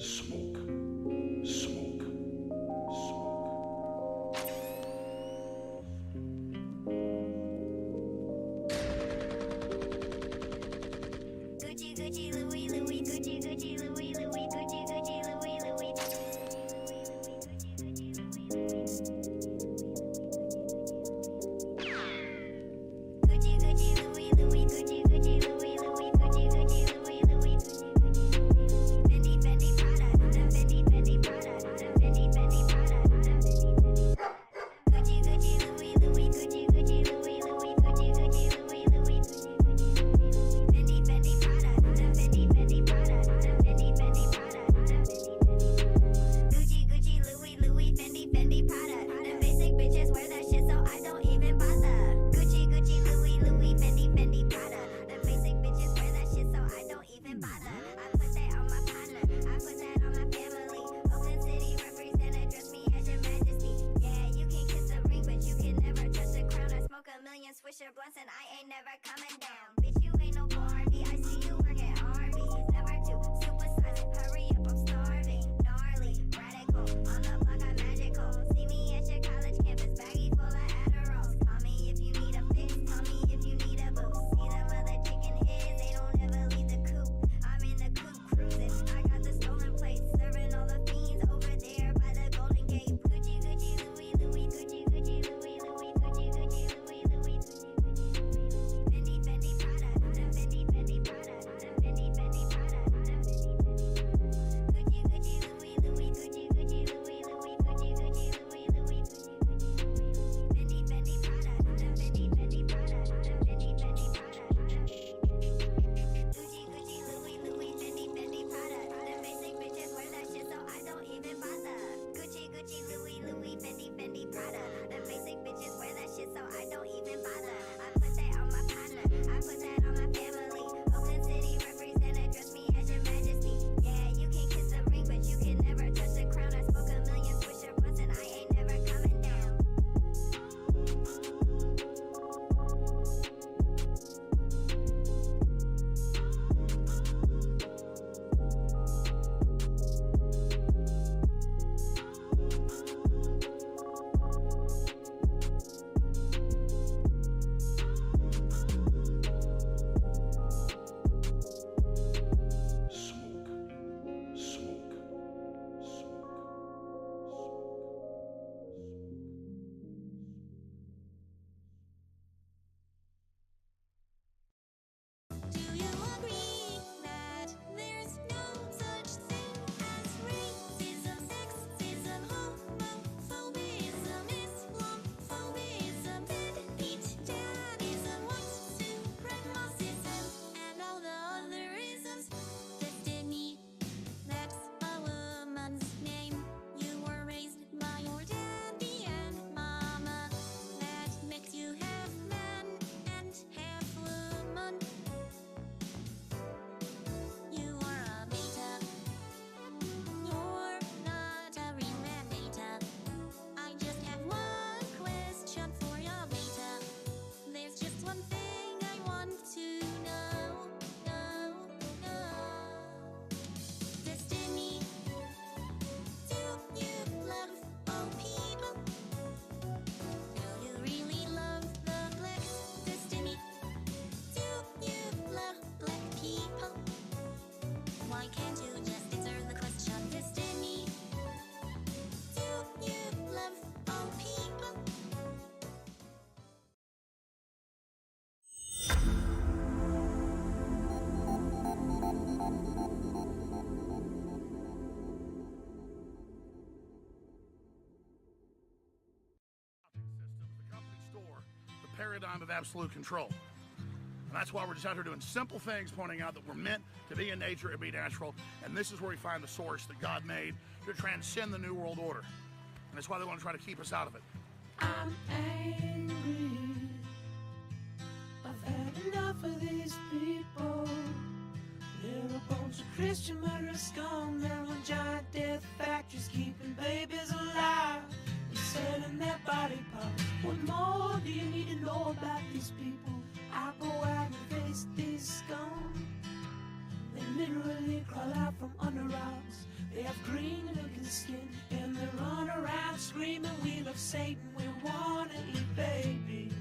Smoke, smoke, smoke. Gucci, Gucci, Louis, Louis, Gucci, Gucci, Louis, Louis, Gucci, Gucci, Louis, Louis. Gucci, Gucci, Louis, Louis, Gucci, Gucci, Louis, Louis, Gucci, Gucci, Louis, Louis. Fendi, Fendi, Prada, Fendi, Fendi, Prada, Fendi, Fendi, Prada, Gucci, Gucci, Louis, Louis, Gucci, Gucci, Louis, Louis, Gucci, Gucci, Louis, Louis. Fendi, Fendi, Prada, Fendi, Fendi, Prada, Fendi, Fendi, Prada, Gucci, Gucci, Louis, Louis, Fendi, Fendi, Prada. Them basic bitches wear that shit, so I don't even bother. Gucci, Gucci, Louis, Louis, Fendi, Fendi, Prada. Them basic bitches wear that shit, so I don't even bother. I put that on my partner, I put that on my family. Oakland City represent, address me as your majesty. Yeah, you can kiss the ring, but you can never touch the crown. I smoke a million Swisher blunts and I ain't never coming down. Bitch, you ain't no Barbie, I see you work at Arby's. Never too supersize it, hurry up, I'm starving. Gnarly, radical, on the block I'm magical. See me at your college campus, baggy full of Adderalls. Call me if you need a fix, call me if you need a boost. See them other chicken heads, they don't ever leave the coop. I'm in the coop cruising, I got the stolen plates, serving all the fiends over there by the Golden Gate. Gucci, Gucci, Louis, Louis, Gucci, Gucci, Louis, Louis, Gucci, Gucci, Louis, Louis. Fendi, Fendi, Prada, Fendi, Fendi, Prada, Fendi, Fendi, Prada, Gucci, Gucci, Louis, Louis, Gucci, Gucci, Louis, Louis, Gucci, Gucci, Louis, Louis. Fendi, Fendi, Prada, Fendi, Fendi, Prada, Fendi, Fendi, Prada. Gucci, Gucci, Louis, Louis, Fendi, Fendi, Prada. Them basic bitches wear that shit, so I don't even bother. Gucci, Gucci, Louis, Louis, Fendi, Fendi, Prada. Them basic bitches wear that shit, so I don't even bother. I put that on my partner, I put that on my family. Oakland City represent, address me as your majesty. Yeah, you can kiss the ring, but you can never touch the crown. I smoke a million Swisher blunts and I ain't never coming down. Smoke, smoke, Do you agree that there's no such thing as racism, sexism, homophobism, Islamophobism, deadbeat dadism, white supremacism, and all the other isms? Destiny, that's a woman's name. You were raised by your daddy and mama. That makes you half man and half woman. You are a beta. You're not a real man, beta. I just have one question for ya, beta. There's just one thing I want to know. Destiny, do you love all people? Do you really love the blacks? Destiny, do you love black people? Why can't you just answer the question? Destiny, do you love all people? system, the company store, the paradigm of absolute control. And that's why we're just out here doing simple things, pointing out that we're meant to be in nature and be natural. And this is where we find the source that God made to transcend the New World Order. And that's why they want to try to keep us out of it. I'm angry. I've had enough of these people. They're a bunch of Christian murderers, scum. They're on giant death factories, keeping babies alive and selling their body parts. What more do you need to know about these people? I go out and face these scum. They literally crawl out from under rocks. They the skin, and they run around screaming, we love Satan, we wanna eat babies.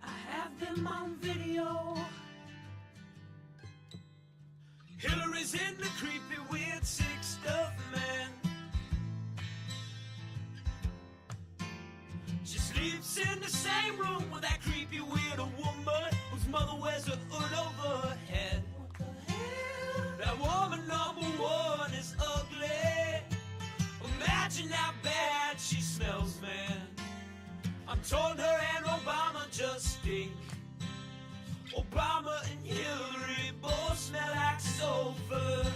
I have them on video. Hillary's in the creepy, weird, sick stuff, man. She sleeps in the same room with that creepy, weird woman whose mother wears a hood over her head. What the hell? That woman number one is ugly. Imagine how bad she smells, man. I'm told her and Obama just stink. Obama and Hillary both smell like sulfur.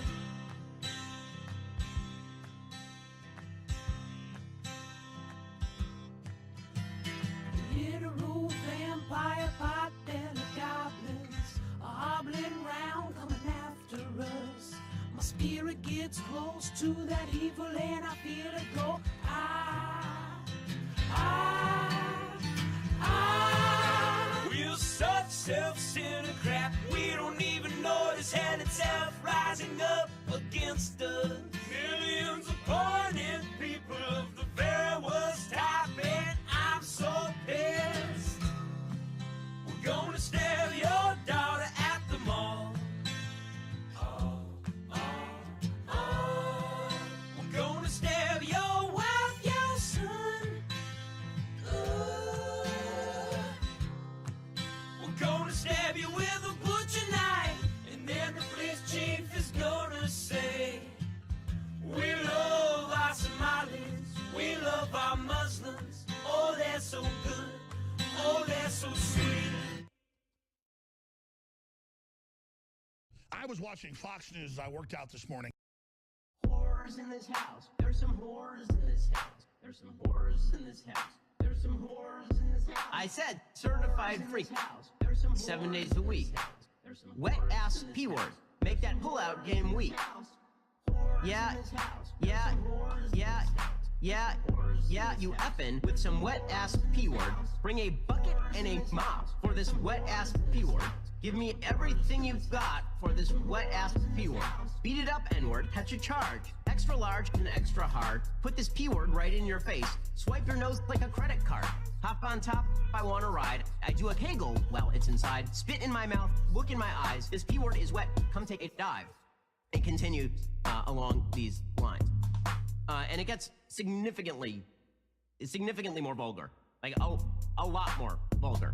Literal vampire pot belly goblins are hobbling round coming after us. My spirit gets close to that evil and I feel it go. We're such self-centered crap, we don't even notice hell itself rising up against us. Millions of pointed people of the very worst type, and I'm so pissed. We're gonna stab your daughter at the mall. We're gonna stab your wife, your son. We're gonna stab you with a butcher knife, and then the police chief is gonna say, we love our Somalis, we love our Muslims. Oh, they're so good, oh, they're so sweet. I was watching Fox News as I worked out this morning. Horrors in this house. There's some horrors in this house. There's some horrors in this house. There's some horrors in this house. I said certified freak. 7 days a week. Wet ass P word. Make that pull-out game weak. Yeah, you effin' with some wet ass P word. Bring a bucket and a mop for this wet ass P word. Give me everything you've got for this wet ass P word. Beat it up, N-word, catch a charge. Extra large and extra hard. Put this P word right in your face. Swipe your nose like a credit card. Hop on top, I wanna ride. I do a kegel while it's inside. Spit in my mouth, look in my eyes. This P word is wet, come take a dive. And continue along these lines. And it gets significantly more vulgar. Like, a lot more vulgar.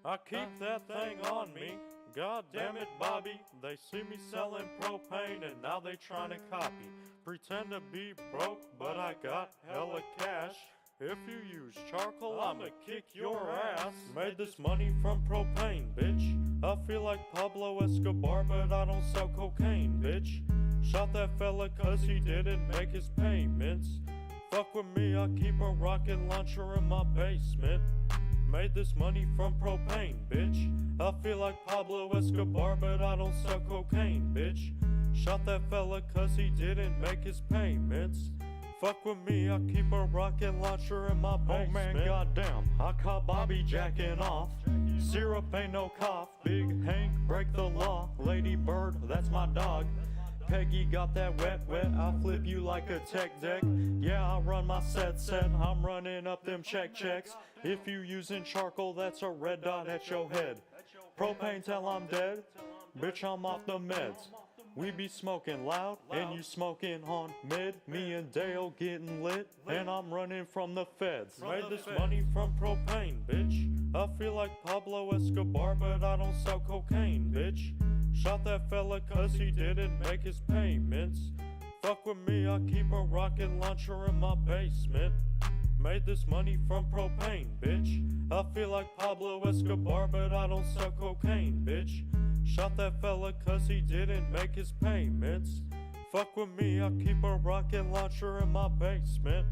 I keep that thing on me. God damn it, Bobby. They see me selling propane and now they trying to copy. Pretend to be broke, but I got hella cash. If you use charcoal, I'ma kick your ass. Made this money from propane, bitch. I feel like Pablo Escobar, but I don't sell cocaine, bitch. Shot that fella cause he didn't make his payments. Fuck with me, I keep a rocket launcher in my basement. Made this money from propane, bitch. I feel like Pablo Escobar, but I don't sell cocaine, bitch. Shot that fella cause he didn't make his payments. Fuck with me, I keep a rocket launcher in my basement. Oh man, goddamn, I caught Bobby jacking off. Syrup ain't no cough. Big Hank, break the law. Lady Bird, that's my dog. Peggy got that wet, I'll flip you like a tech deck. Yeah, I run my set, I'm running up them checks. If you using charcoal, that's a red dot at your head. Propane till I'm dead, bitch, I'm off the meds. We be smoking loud, and you smoking on mid. Me and Dale getting lit, and I'm running from the feds. Made this money from propane, bitch. I feel like Pablo Escobar, but I don't sell cocaine, bitch. Shot that fella cause he didn't make his payments. Fuck with me, I keep a rocket launcher in my basement. Made this money from propane, bitch. I feel like Pablo Escobar, but I don't sell cocaine, bitch. Shot that fella cause he didn't make his payments. Fuck with me, I keep a rocket launcher in my basement.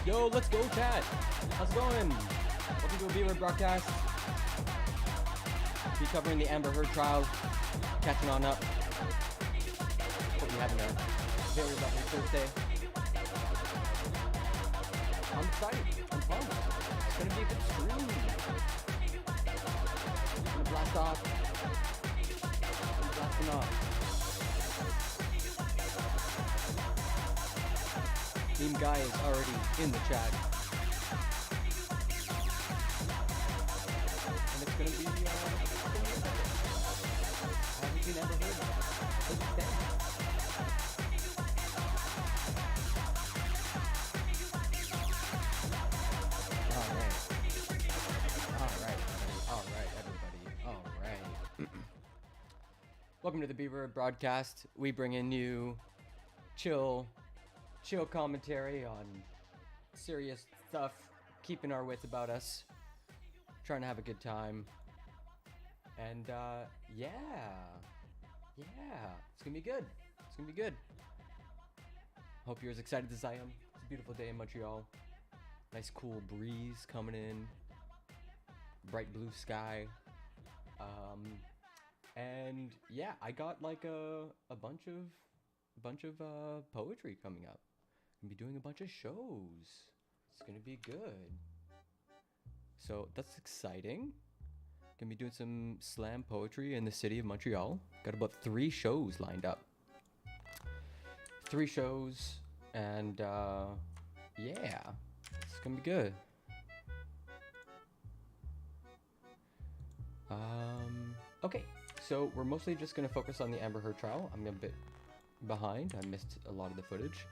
Yo, let's go, chat. How's it going? Welcome to a B-Word broadcast. Be covering the Amber Heard trial, catching on up. Hope you're having a very lovely Thursday. I'm excited. I'm pumped. It's gonna be a good stream. I'm gonna blast off. I'm blasting off. Team Guy is already in the chat. And it's gonna be epic. I haven't seen Amber Heard take a stand. Alright, everybody. Alright. Welcome to the Beaver broadcast. We bring in you chill commentary on serious stuff, keeping our wits about us, trying to have a good time, and yeah, it's gonna be good. It's gonna be good. Hope you're as excited as I am. It's a beautiful day in Montreal. Nice cool breeze coming in, bright blue sky, and yeah, I got like a bunch of poetry coming up. Gonna be doing a bunch of shows. It's gonna be good. So that's exciting. Gonna be doing some slam poetry in the city of Montreal. Got about 3 shows lined up. 3 shows, and yeah, gonna be good. Okay, so we're mostly just gonna focus on the Amber Heard trial. I'm a bit behind. I missed a lot of the footage.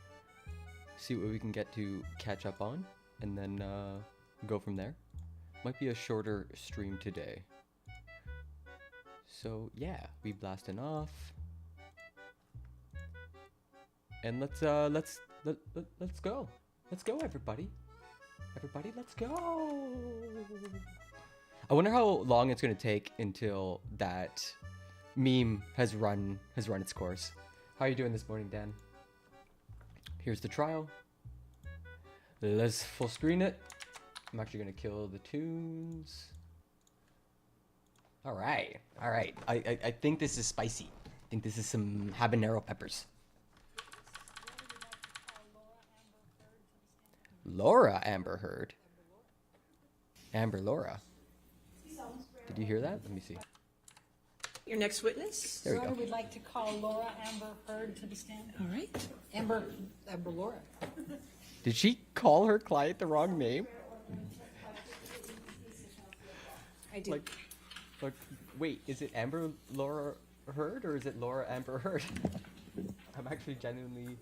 See what we can get to catch up on, and then go from there. Might be a shorter stream today. So yeah, we blasting off, and let's go. Let's go, everybody. Everybody, let's go. I wonder how long it's gonna take until that meme has run its course. How are you doing this morning, Dan? Here's the trial. Let's full screen it. I'm actually gonna kill the tunes. All right. I think this is spicy. I think this is some habanero peppers. Laura Amber Heard. Amber Laura. Did you hear that? Let me see. Your next witness? There we Your go. Honor, we'd like to call Laura Amber Heard to the stand. All right. Amber Laura. Did she call her client the wrong name? I do. Like, wait, is it Amber Laura Heard or is it Laura Amber Heard? I'm actually genuinely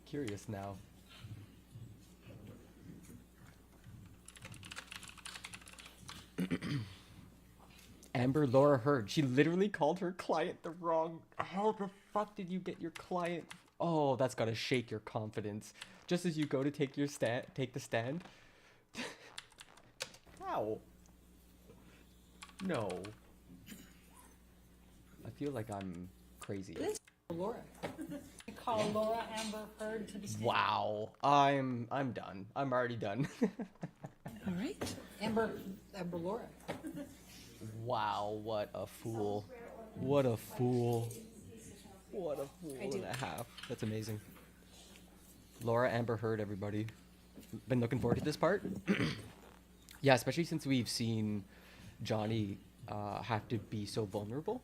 curious now. Amber Laura Heard. She literally called her client the wrong. How the fuck did you get your client? Oh, that's gotta shake your confidence. Just as you go to take the stand. How? No. I feel like I'm crazy. Laura. Call Laura Amber Heard to the stand. Wow. I'm done. I'm already done. All right. Amber Laura. Wow, what a fool. What a fool. What a fool and a half. That's amazing. Laura Amber Heard, everybody. Been looking forward to this part. Yeah, especially since we've seen Johnny have to be so vulnerable.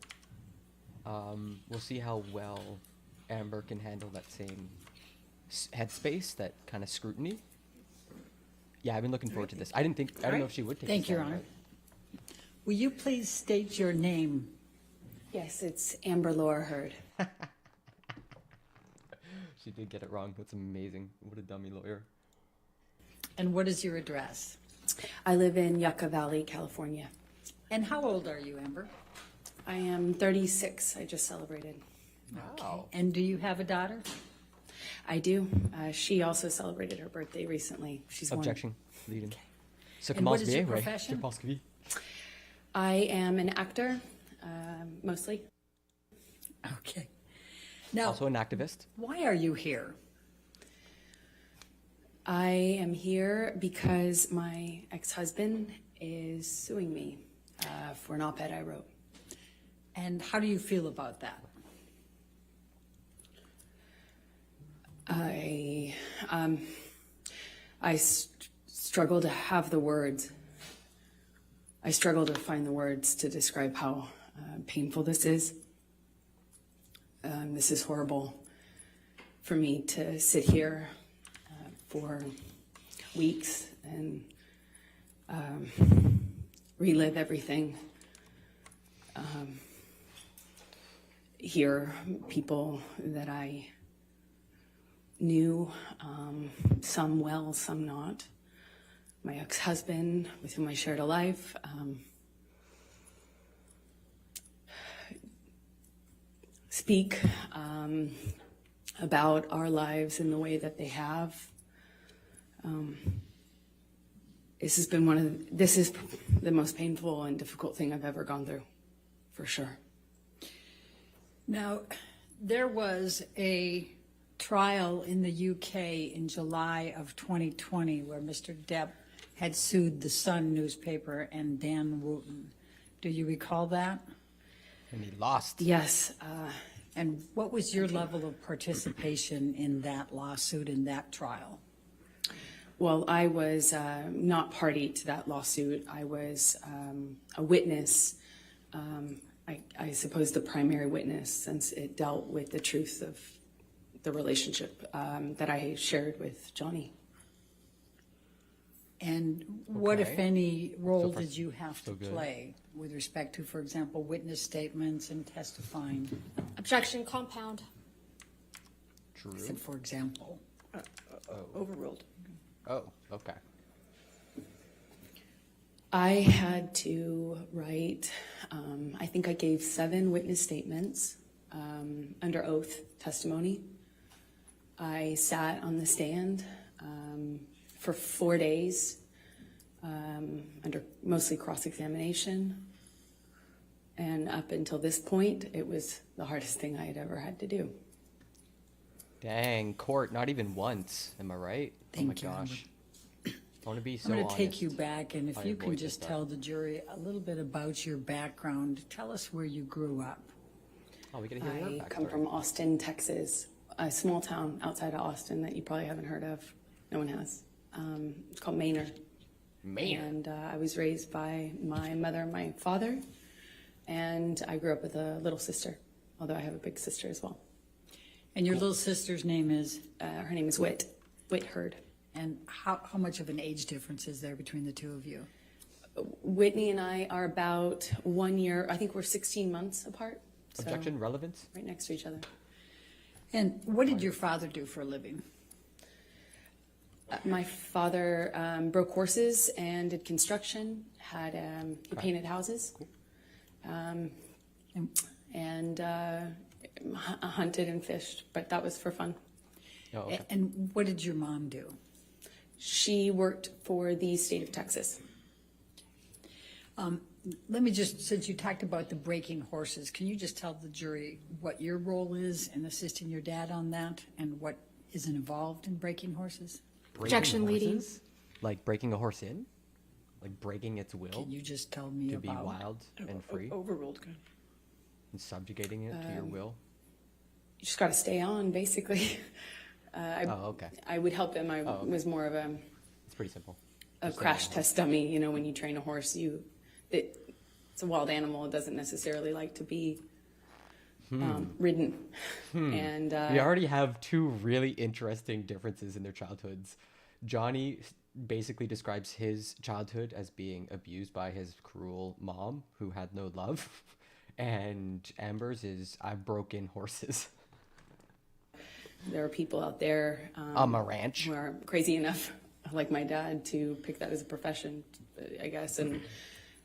We'll see how well Amber can handle that same headspace, that kind of scrutiny. Yeah, I've been looking forward to this. I don't know if she would take Thank this you, Your down, Honor. right? Will you please state your name? Yes, it's Amber Laura Heard. She did get it wrong. That's amazing. What a dummy lawyer. And what is your address? I live in Yucca Valley, California. And how old are you, Amber? I am 36. I just celebrated. Wow. And do you have a daughter? I do. She also celebrated her birthday recently. She's one. Objection. Leading. And what is your profession? I am an actor, mostly. Okay. Now, Also an activist. why are you here? I am here because my ex-husband is suing me for an op-ed I wrote. And how do you feel about that? I struggle to have the words. I struggle to find the words to describe how painful this is. This is horrible for me to sit here for weeks and relive everything. Hear people that I knew, some well, some not. My ex-husband, with whom I shared a life, speak about our lives in the way that they have. This is the most painful and difficult thing I've ever gone through, for sure. Now, there was a trial in the UK in July of 2020 where Mr. Depp had sued the Sun newspaper and Dan Wooten. Do you recall that? And he lost. Yes, And what was your level of participation in that lawsuit, in that trial? well, I was not party to that lawsuit. I was a witness, I suppose the primary witness, since it dealt with the truth of the relationship that I shared with Johnny. And what, if Okay. any, role far, did you have to so good. play with respect to, for example, witness statements and testifying? Objection, compound. True. I said, for example. Overruled. Oh, okay. I had to write, I think I gave 7 witness statements under oath testimony. I sat on the stand for 4 days under mostly cross-examination. And up until this point, it was the hardest thing I had ever had to do. Dang, court, not even once. Am I right? Thank you. Oh my gosh. I want to be so I'm going honest. to take you back, and if I you can avoid just this tell the jury a little bit about your background. Tell us where you grew up. Oh, we gotta hear your I come backstory. from Austin, Texas, a small town outside of Austin that you probably haven't heard of. No one has. It's called Manor. Man. And I was raised by my mother and my father, and I grew up with a little sister, although I have a big sister as well. And your little sister's name is? Her name is Whit Hurd. And how much of an age difference is there between the two of you? Whitney and I are about 1 year, I think we're 16 months apart. So Objection, relevance? right next to each other. And what did your father do for a living? My father broke horses and did construction, he painted houses, and hunted and fished, but that was for fun. Oh, okay. And what did your mom do? She worked for the state of Texas. Let me just, since you talked about the breaking horses, can you just tell the jury what your role is in assisting your dad on that and what is involved in breaking horses? Breaking Objection, leading. horses? Like breaking a horse in? Like breaking its will Can you just tell me to be about? wild and free Overruled. Good. and subjugating it to your will? You just got to stay on, basically. Oh, okay. I would help him. I okay. was more of It's pretty simple. a crash test dummy. You know, when you train a horse, it's a wild animal. It doesn't necessarily like to be ridden. And We already have 2 really interesting differences in their childhoods. Johnny basically describes his childhood as being abused by his cruel mom who had no love. And Amber's is, I've broken horses. there are people out there On a ranch. who are crazy enough, like my dad, to pick that as a profession, I guess. And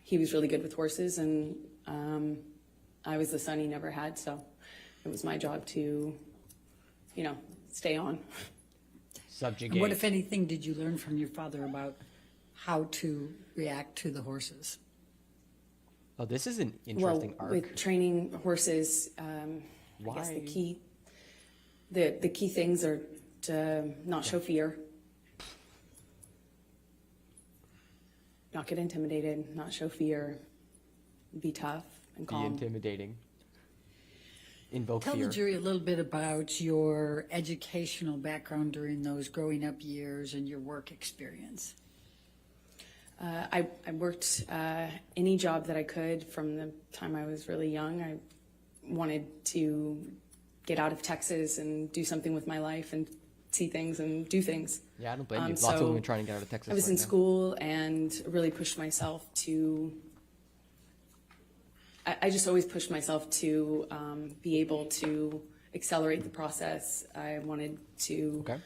he was really good with horses, and I was the son he never had, so it was my job to, stay on. Subjugate. And what, if anything, did you learn from your father about how to react to the horses? Oh, this is an Well, interesting arc. with training horses, I guess Why? the key things are to not show fear, not get intimidated, not show fear, be tough and Be calm. intimidating. Invoke Tell fear. the jury a little bit about your educational background during those growing up years and your work experience. I worked any job that I could from the time I was really young. I wanted to get out of Texas and do something with my life and see things and do things. Yeah, I don't blame you. Lots so of women trying to get out of Texas. I was right in now. school and really pushed myself to. I just always pushed myself to be able to accelerate the process. I wanted to, Okay.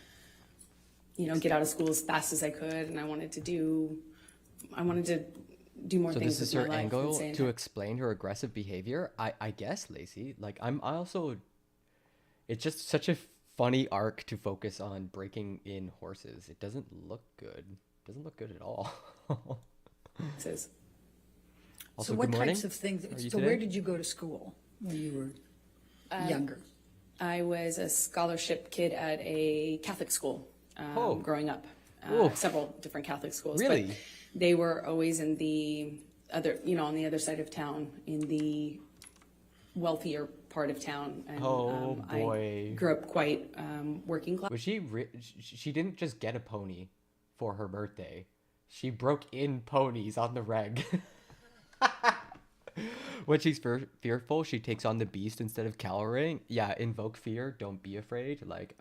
get out of school as fast as I could, and I wanted to do more So things this is with her my life. angle than stay in to Texas. explain her aggressive behavior. I guess, Lacey. Like I also, it's just such a funny arc to focus on breaking in horses. It doesn't look good. Doesn't look good at all. Texas. Also, So what good morning. types of things, How are you so today? where did you go to school when you were younger? I was a scholarship kid at a Catholic school Oh. growing up. Oof. Several different Catholic schools. Really? But they were always in the other, on the other side of town, in the wealthier part of town. And, Oh, boy. I grew up quite working class. Was she didn't just get a pony for her birthday. She broke in ponies on the reg. When she's fearful, she takes on the beast instead of cowering. Yeah, invoke fear. Don't be afraid. Like,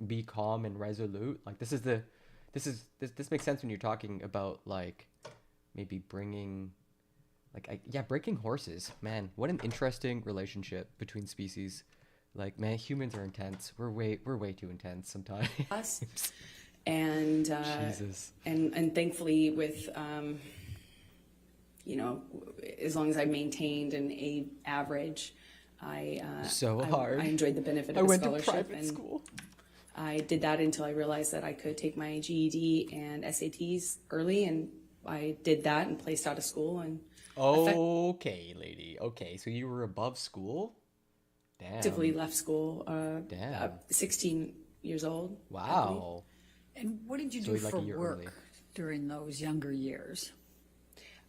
be calm and resolute. Like, this is the this makes sense when you're talking about like maybe bringing breaking horses. Man, what an interesting relationship between species. Like, man, humans are intense. We're way too intense sometimes. Us. And Jesus. and thankfully with as long as I maintained an A average, I enjoyed the benefit of a scholarship. I went to private school. I did that until I realized that I could take my GED and SATs early, and I did that and placed out of school. And okay, lady. Okay, so you were above school? Damn. Effectively left school. Damn. 16 years old. Wow. And what did you do for work during those younger years?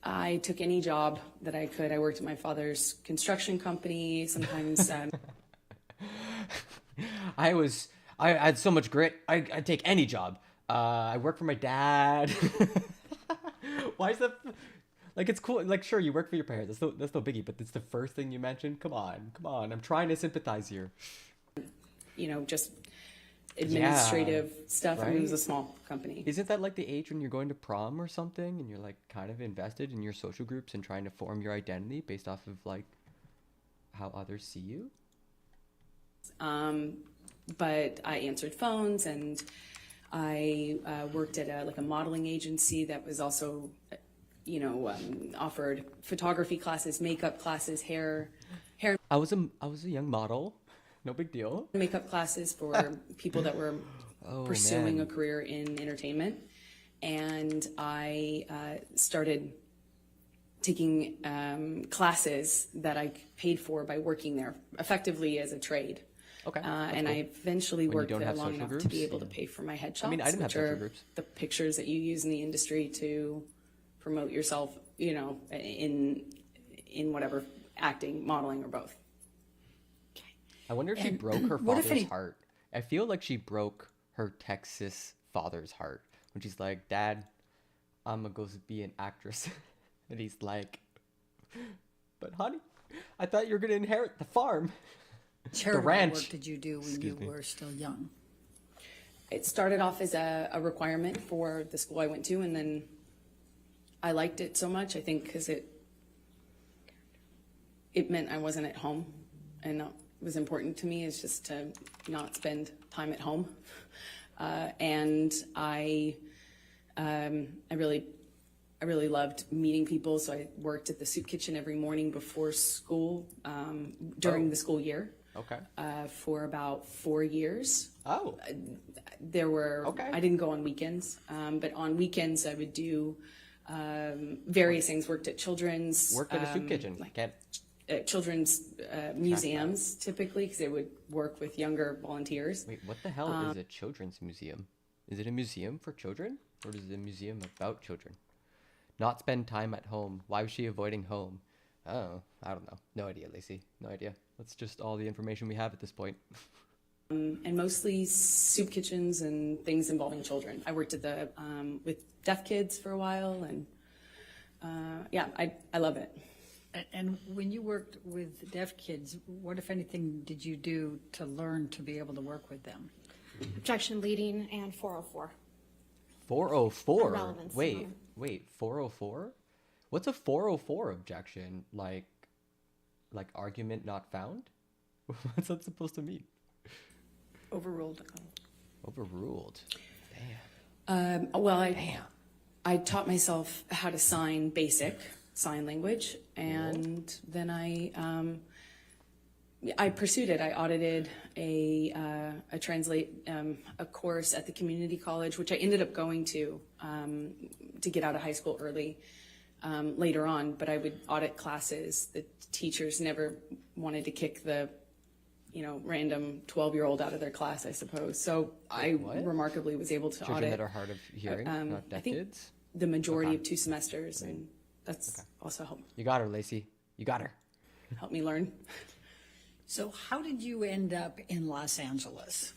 I took any job that I could. I worked at my father's construction company. Sometimes. I had so much grit. I'd take any job. I worked for my dad. Why is that? Like, it's cool. Like, sure, you work for your parents. That's no biggie. But it's the first thing you mentioned. Come on. I'm trying to sympathize here. Just administrative stuff. Right? I mean, it was a small company. Isn't that like the age when you're going to prom or something, and you're like kind of invested in your social groups and trying to form your identity based off of like how others see you? But I answered phones, and I worked at a modeling agency that was also, offered photography classes, makeup classes, hair. I was a young model, no big deal. Makeup classes for people that were pursuing a career in entertainment, and I started taking classes that I paid for by working there, effectively as a trade. Okay. And cool. I eventually worked there long enough groups, to be able to pay for my headshots, I mean, I didn't have which are social groups. the pictures that you use in the industry to promote yourself, in whatever, acting, modeling, or both. I wonder if she broke her father's heart. I feel like she broke her Texas father's heart when she's like, "Dad, I'm gonna go be an actress," and he's like, "But honey, I thought you were gonna inherit the farm." Charitable ranch. work did you do when you were still young? It started off as a requirement for the school I went to, and then I liked it so much, I think, because it meant I wasn't at home, and it was important to me is just to not spend time at home. And I really loved meeting people, so I worked at the soup kitchen every morning before school, during the school year. Okay. For about 4 years. Oh. There were, I didn't go on weekends, but on weekends I would do various things. Worked at children's. Worked at a soup kitchen. Children's museums, typically, because they would work with younger volunteers. Wait, what the hell is a children's museum? Is it a museum for children? Or is it a museum about children? Not spend time at home. Why was she avoiding home? Oh, I don't know. No idea, Lacey. No idea. That's just all the information we have at this point. And mostly soup kitchens and things involving children. I worked at the with deaf kids for a while, and I love it. And when you worked with deaf kids, what, if anything, did you do to learn to be able to work with them? Objection leading and 404. 404? Relevance. Wait, 404? What's a 404 objection? Like argument not found? What's that supposed to mean? Overruled. Overruled. Damn. I taught myself how to sign basic sign language, and then I pursued it. I audited a course at the community college, which I ended up going to get out of high school early. Later on, but I would audit classes. The teachers never wanted to kick the, random 12-year-old out of their class, I suppose. So remarkably was able to Children audit. that are hard of hearing, not deaf I think kids? the majority of 2 semesters, and that's also helped. You got her, Lacey. You got her. Helped me learn. So how did you end up in Los Angeles?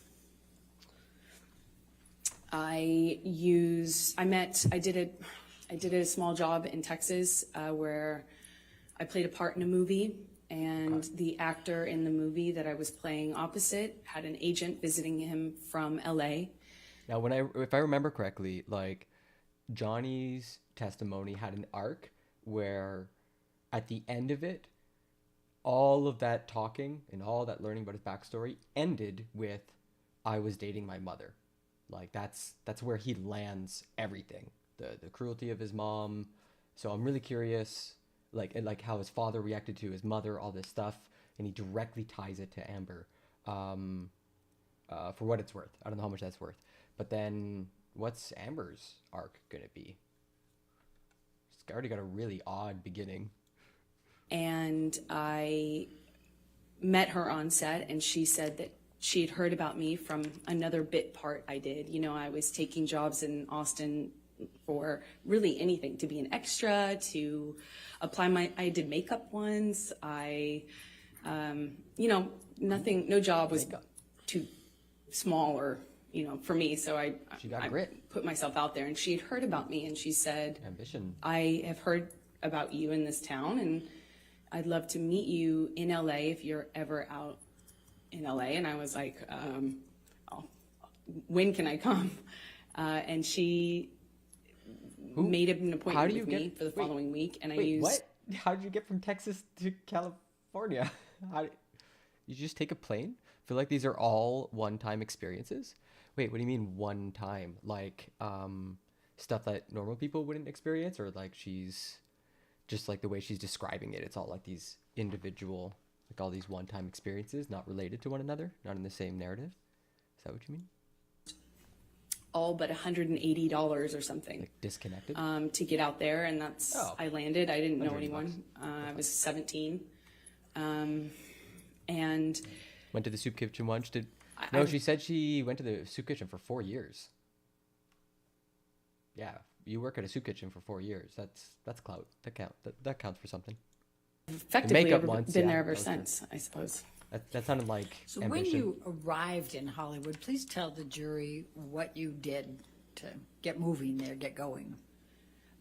I did a small job in Texas where I played a part in a movie, and the actor in the movie that I was playing opposite had an agent visiting him from LA. Now, if I remember correctly, like Johnny's testimony had an arc where at the end of it, all of that talking and all that learning about his backstory ended with I was dating my mother. Like that's where he lands everything. The cruelty of his mom. So I'm really curious like how his father reacted to his mother, all this stuff, and he directly ties it to Amber. For what it's worth. I don't know how much that's worth. But then what's Amber's arc going to be? It's already got a really odd beginning. And I met her on set, and she said that she had heard about me from another bit part I did. You know, I was taking jobs in Austin for really anything, to be an extra, to apply I did makeup once. I, nothing, no job was too small or, for me. So I put myself out there, and she had heard about me, and she said, ambition. I have heard about you in this town, and I'd love to meet you in LA if you're ever out in LA. And I was like, when can I come? And she made an appointment with me for the following week. And I used... What? How did you get from Texas to California? Did you just take a plane? I feel like these are all one-time experiences. Wait, what do you mean one time? Like stuff that normal people wouldn't experience? Or like she's... just like the way she's describing it, it's all like these individual, like all these one-time experiences, not related to one another, not in the same narrative. Is that what you mean? All but $180 or something. Like disconnected? To get out there, and that's, I landed. I didn't know anyone. I was 17. And... Went to the soup kitchen once? She said she went to the soup kitchen for 4 years. Yeah. You work at a soup kitchen for 4 years. That's clout. That counts for something. Effectively, been there ever since, I suppose. That sounded like So ambition. when you arrived in Hollywood, please tell the jury what you did to get moving there, get going.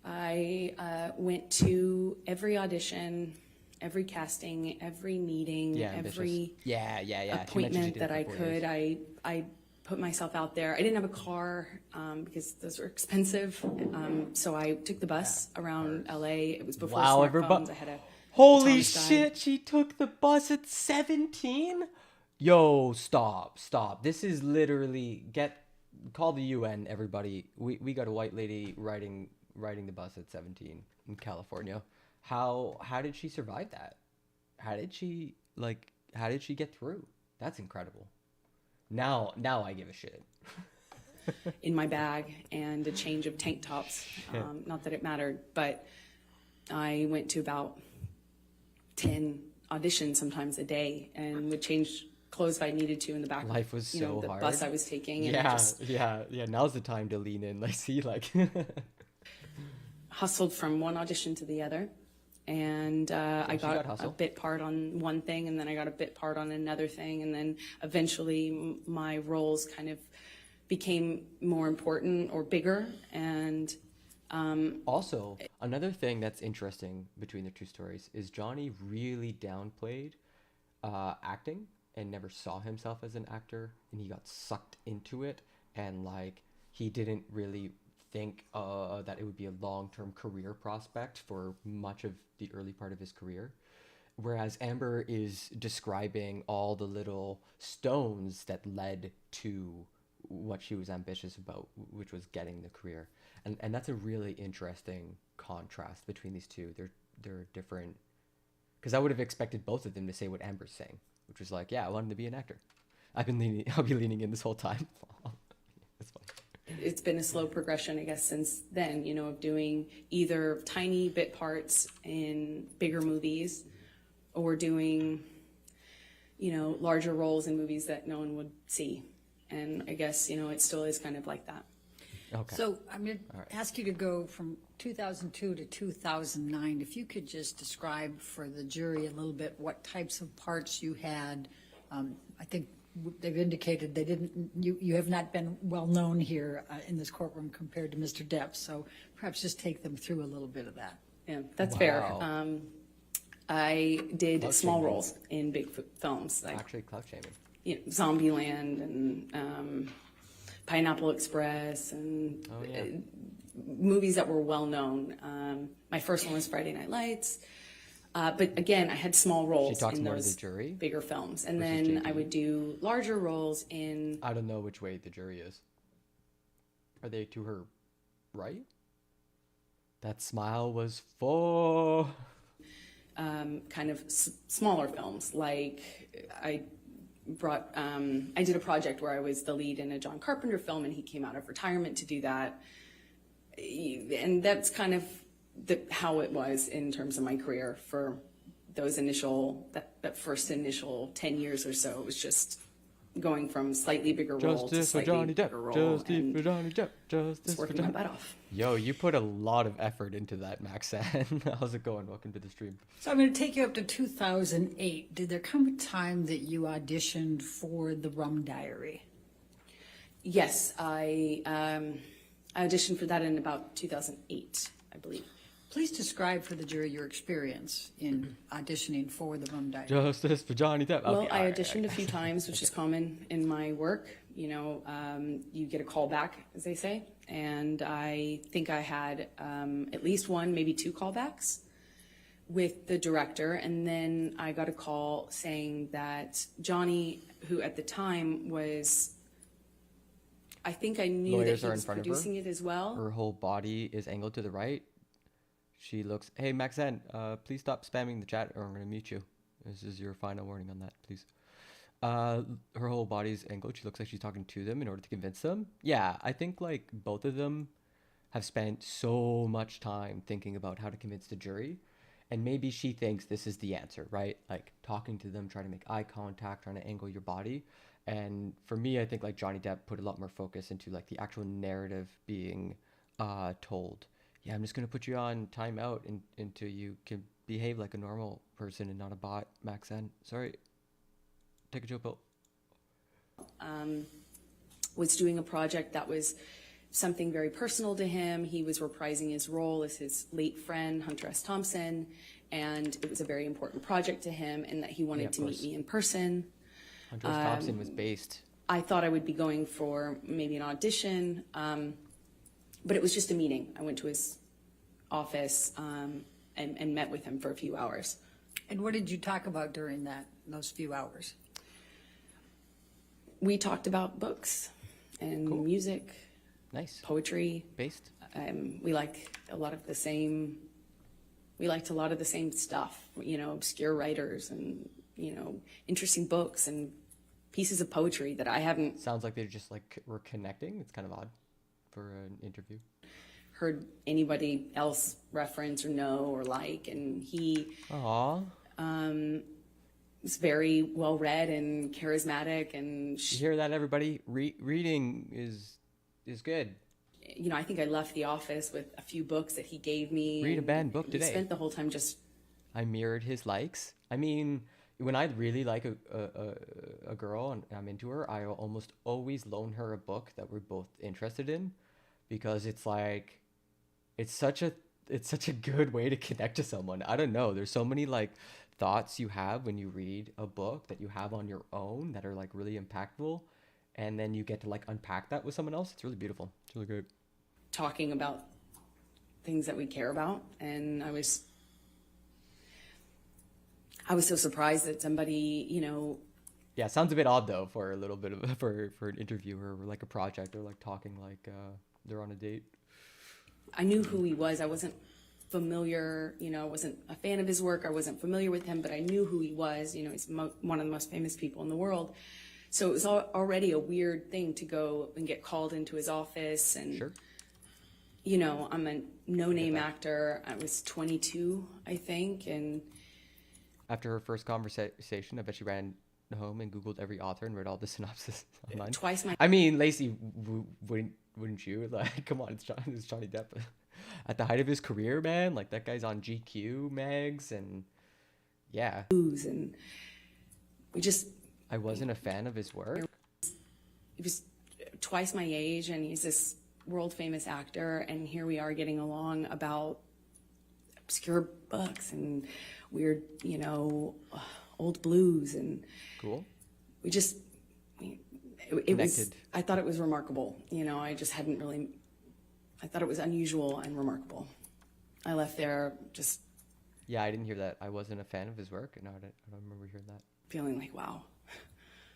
I went to every audition, every casting, every meeting, every appointment that I could. I put myself out there. I didn't have a car because those were expensive. So I took the bus around LA. It was before smartphones. I had a Holy shit, she took the bus at 17? Yo, stop. This is literally call the UN, everybody. We got a white lady riding the bus at 17 in California. How did she survive that? How did she get through? That's incredible. Now I give a shit. In my bag and a change of tank tops. Not that it mattered, but I went to about 10 auditions sometimes a day and would change clothes if I needed to in the back. Life was so hard. The bus I was taking. And yeah. Now's the time to lean in. I see, hustled from one audition to the other. And I got a bit part on one thing, and then I got a bit part on another thing, and then eventually my roles kind of became more important or bigger. And also, another thing that's interesting between the two stories is Johnny really downplayed acting and never saw himself as an actor, and he got sucked into it, and he didn't really think that it would be a long-term career prospect for much of the early part of his career. Whereas Amber is describing all the little stones that led to what she was ambitious about, which was getting the career. And that's a really interesting contrast between these two. They're different. Because I would have expected both of them to say what Amber's saying, which was like, yeah, I wanted to be an actor. I'll be leaning in this whole time. That's funny. It's been a slow progression, I guess, since then, of doing either tiny bit parts in bigger movies or doing, larger roles in movies that no one would see. And I guess, it still is kind of like that. Okay. So I'm going to ask you to go from 2002 to 2009. If you could just describe for the jury a little bit what types of parts you had. I think they've indicated you have not been well known here in this courtroom compared to Mr. Depp. So perhaps just take them through a little bit of that. Yeah, that's fair. I did small roles in big films. Actually, clout shaming. Zombieland and Pineapple Express and Oh, yeah. movies that were well known. My first one was Friday Night Lights. But again, I had small roles talks in more to those the jury bigger films. And versus then JD. I would do larger roles in I don't know which way the jury is. Are they to her right? That smile was for... kind of smaller films. Like I did a project where I was the lead in a John Carpenter film, and he came out of retirement to do that. And that's kind of how it was in terms of my career for those that first initial 10 years or so. It was just going from slightly bigger role to Justice for slightly Johnny Depp. bigger role. Justice for Johnny Depp. Justice Just for working my Johnny butt off. Yo, you put a lot of effort into that, Maxan. How's it going? Welcome to the stream. So I'm going to take you up to 2008. Did there come a time that you auditioned for The Rum Diary? Yes, I auditioned for that in about 2008, I believe. Please describe for the jury your experience in auditioning for The Rum Diary. Justice for Johnny Depp. Well, Okay, I alright, auditioned a few times, which is common in my work. You know, you get a call back, as they say, and I think I had at least one, maybe two callbacks with the director, and then I got a call saying that Johnny, who at the time was, I think I knew Lawyers that he are in was front of her. producing it as well. Her whole body is angled to the right. She looks, hey, Maxan, please stop spamming the chat or I'm going to mute you. This is your final warning on that, please. Her whole body's angled. She looks like she's talking to them in order to convince them. Yeah, I think like both of them have spent so much time thinking about how to convince the jury. And maybe she thinks this is the answer, right? Like talking to them, trying to make eye contact, trying to angle your body. And for me, I think like Johnny Depp put a lot more focus into like the actual narrative being told. Yeah, I'm just going to put you on timeout until you can behave like a normal person and not a bot, Maxan. Sorry. Take a chill pill. Was doing a project that was something very personal to him. He was reprising his role as his late friend, Hunter S. Thompson, and it was a very important project to him, and that he wanted to meet me in person. Hunter S. Thompson was based. I thought I would be going for maybe an audition, but it was just a meeting. I went to his office and met with him for a few hours. And what did you talk about during those few hours? We talked about books and music, Nice. poetry. Based. We like a lot of the same. We liked a lot of the same stuff. You know, obscure writers and interesting books and pieces of poetry that I haven't Sounds like they just like were connecting. It's kind of odd for an interview. heard anybody else reference or know or like. And he Aww. was very well read and charismatic, and You hear that, everybody? Reading is good. I think I left the office with a few books that he gave me. Read a and banned book he today. Spent the whole time just. I mirrored his likes. I mean, when I really like a girl and I'm into her, I will almost always loan her a book that we're both interested in, because it's like, it's such a good way to connect to someone. I don't know. There's so many like thoughts you have when you read a book that you have on your own that are like really impactful, and then you get to like unpack that with someone else. It's really beautiful. It's really great. Talking about things that we care about, and I was so surprised that somebody, Yeah, it sounds a bit odd though for a little bit of for an interviewer or like a project or like talking like they're on a date. I knew who he was. I wasn't familiar, I wasn't a fan of his work. I wasn't familiar with him, but I knew who he was. He's one of the most famous people in the world. So it was already a weird thing to go and get called into his office. And, Sure. I'm a no-name actor. I was 22, I think. And After her first conversation, I bet she ran home and Googled every author and read all the synopsis online. twice my... I mean, Lacey, wouldn't you? Like, come on, it's Johnny Depp. At the height of his career, man, like that guy's on GQ mags, and yeah. And we just... I wasn't a fan of his work. He was twice my age, and he's this world-famous actor, and here we are getting along about obscure books and weird, old blues, and Cool. we it was, connected? I thought it was remarkable. You know, I just hadn't really, I thought it was unusual and remarkable. I left there just Yeah, I didn't hear that. I wasn't a fan of his work. No, I don't remember hearing that. feeling like, wow.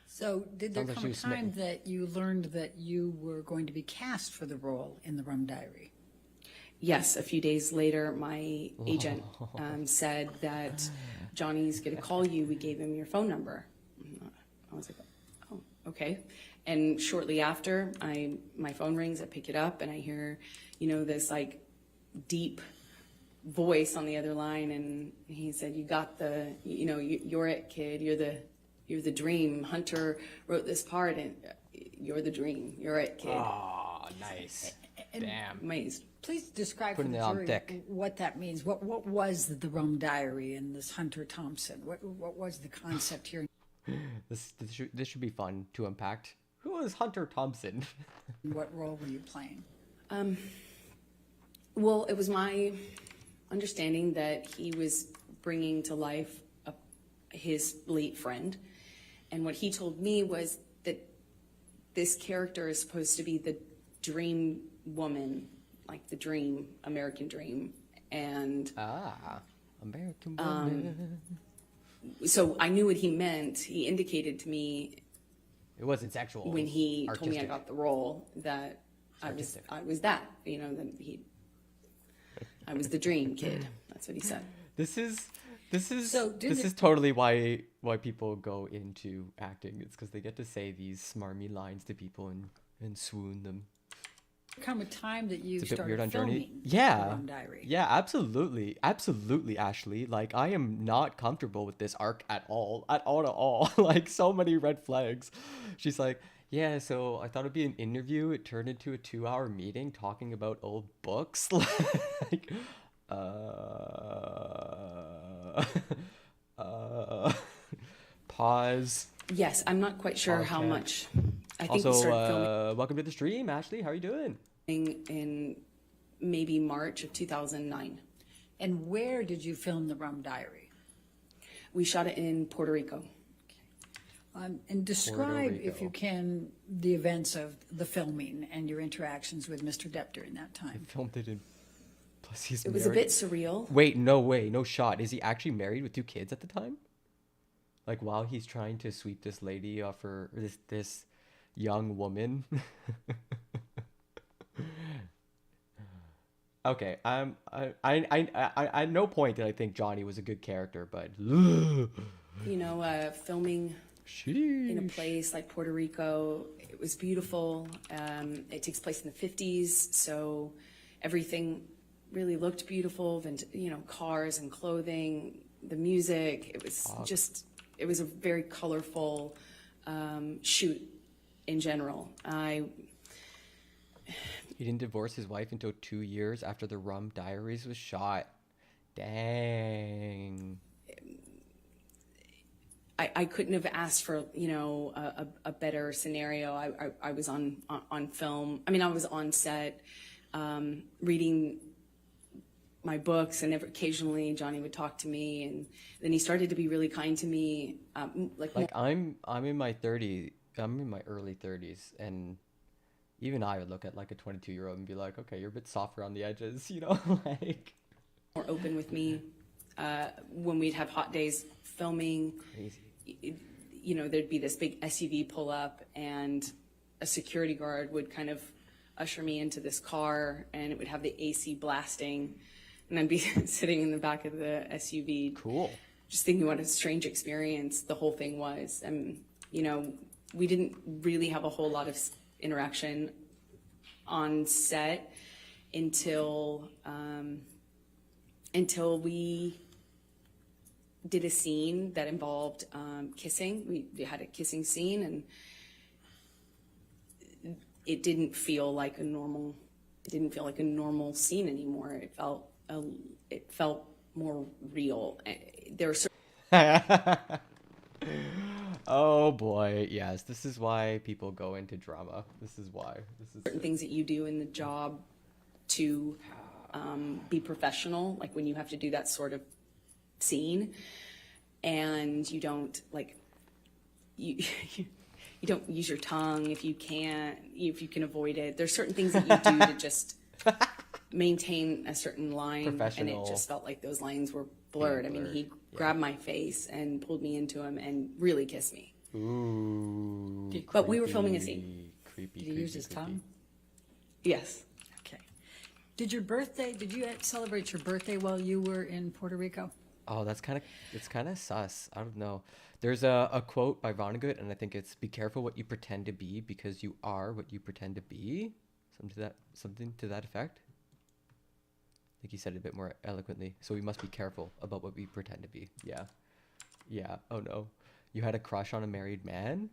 So did there Sounds like come she a was time smitten. that you learned that you were going to be cast for the role in the Rum Diary? Yes, a few days later, my agent said that Johnny's going to call you. We gave him your phone number. I was like, oh, okay. And shortly after, my phone rings, I pick it up, and I hear, you know, this like deep voice on the other line, and he said, "You got the, you know, you're it, kid. You're the dream. Hunter wrote this part, and you're the dream. You're it, kid." Oh, nice. Damn. Amazed. Please describe Putting for it the on jury thick. what that means. What was the Rum Diary and this Hunter Thompson? What was the concept here? This should be fun to unpack. Who is Hunter Thompson? What role were you playing? Well, it was my understanding that he was bringing to life his late friend. And what he told me was that this character is supposed to be the dream woman, like the dream, American dream. And American woman. so I knew what he meant. He indicated to me It wasn't sexual. when he told me I artistic. got the role that I was that, you know, that I was the dream kid. That's what he said. This is So, did this it- is totally why people go into acting. It's because they get to say these smarmy lines to people and swoon them. Come a time that you It's a bit weird started on filming Journey. the Yeah. Rum Diary. Yeah, absolutely. Absolutely, Ashley. Like, I am not comfortable with this arc at all. At all. Like, so many red flags. She's like, yeah, so I thought it'd be an interview. It turned into a 2-hour meeting talking about old books. Like, pause. Yes, I'm not quite sure how Okay. much. I think Also, we started filming welcome to the stream, Ashley. How are you doing? in maybe March of 2009. And where did you film the Rum Diary? We shot it in Puerto Rico. And describe, if Rico. you can, the events of the filming and your interactions with Mr. Depp during that time. Filmed it in. Plus, he's It was married. a bit surreal. Wait, no way, no shot. Is he actually married with 2 kids at the time? Like, while he's trying to sweep this lady off her, this young woman. Okay, I at no point did I think Johnny was a good character, but You know, filming in a sheesh. place like Puerto Rico, it was beautiful. It takes place in the 50s, so everything really looked beautiful. You know, cars and clothing, the music. It was just, it was a very colorful shoot in general. He didn't divorce his wife until 2 years after the Rum Diaries was shot. Dang. I couldn't have asked for, you know, a better scenario. I was on film. I mean, I was on set reading my books, and occasionally Johnny would talk to me, and then he started to be really kind to me. Like, I'm in my 30s. I'm in my early 30s, and even I would look at like a 22-year-old and be like, okay, you're a bit softer on the edges, you know? Like, more open with me when we'd have hot days filming. crazy. You know, there'd be this big SUV pull up, and a security guard would kind of usher me into this car, and it would have the AC blasting, and I'd be sitting in the back of the SUV. Cool. Just thinking what a strange experience the whole thing was. And, you know, we didn't really have a whole lot of interaction on set until we did a scene that involved kissing. We had a kissing scene, and it didn't feel like a normal scene anymore. It felt more real. There were Oh boy, yes. This is why people go into drama. This is why. certain things that you do in the job to be professional, like when you have to do that sort of scene, and you don't, like, you you don't use your tongue if you can avoid it. There's certain things that you do to just maintain a certain line, and it just felt like those lines were blurred. I mean, he grabbed my face and pulled me into him and really kissed me. Ooh. But we were filming a scene. Creepy. Did he use his tongue? Yes. Okay. Did you celebrate your birthday while you were in Puerto Rico? Oh, it's kind of sus. I don't know. There's a quote by Vonnegut, and I think it's "Be careful what you pretend to be, because you are what you pretend to be." Something to that effect. I think he said it a bit more eloquently. So we must be careful about what we pretend to be. Yeah. Oh no, you had a crush on a married man?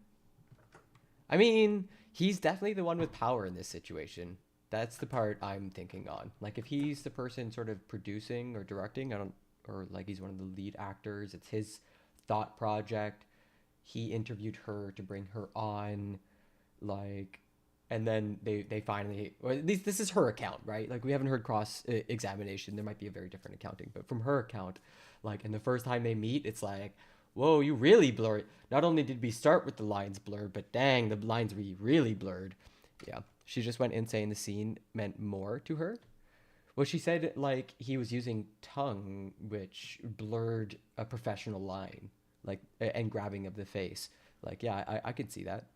I mean, he's definitely the one with power in this situation. That's the part I'm thinking on. Like, if he's the person sort of producing or directing, or like he's one of the lead actors, it's his thought project. He interviewed her to bring her on, like, and then they finally, or at least this is her account, right? Like, we haven't heard cross examination. There might be a very different accounting, but from her account, like, and the first time they meet, it's like, whoa, you really blurred. Not only did we start with the lines blurred, but dang, the lines were really blurred. Yeah, she just went in saying the scene meant more to her. Well, she said, like, he was using tongue, which blurred a professional line, like, and grabbing of the face. Like, yeah, I could see that.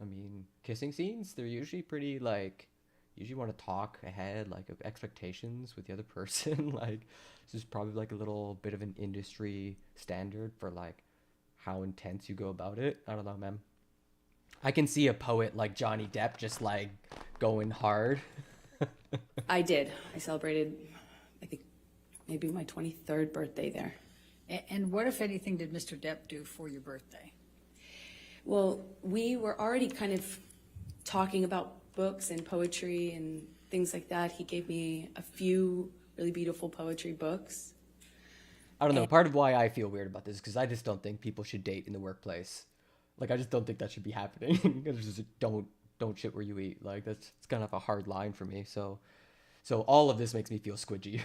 I mean, kissing scenes, they're usually pretty, like, usually want to talk ahead, like, of expectations with the other person. Like, this is probably, like, a little bit of an industry standard for, like, how intense you go about it. I don't know, man. I can see a poet like Johnny Depp just, like, going hard. I did. I celebrated, I think, maybe my 23rd birthday there. And what, if anything, did Mr. Depp do for your birthday? Well, we were already kind of talking about books and poetry and things like that. He gave me a few really beautiful poetry books. I don't know. Part of why I feel weird about this is because I just don't think people should date in the workplace. Like, I just don't think that should be happening. Just don't shit where you eat. Like, it's kind of a hard line for me. So all of this makes me feel squidgy.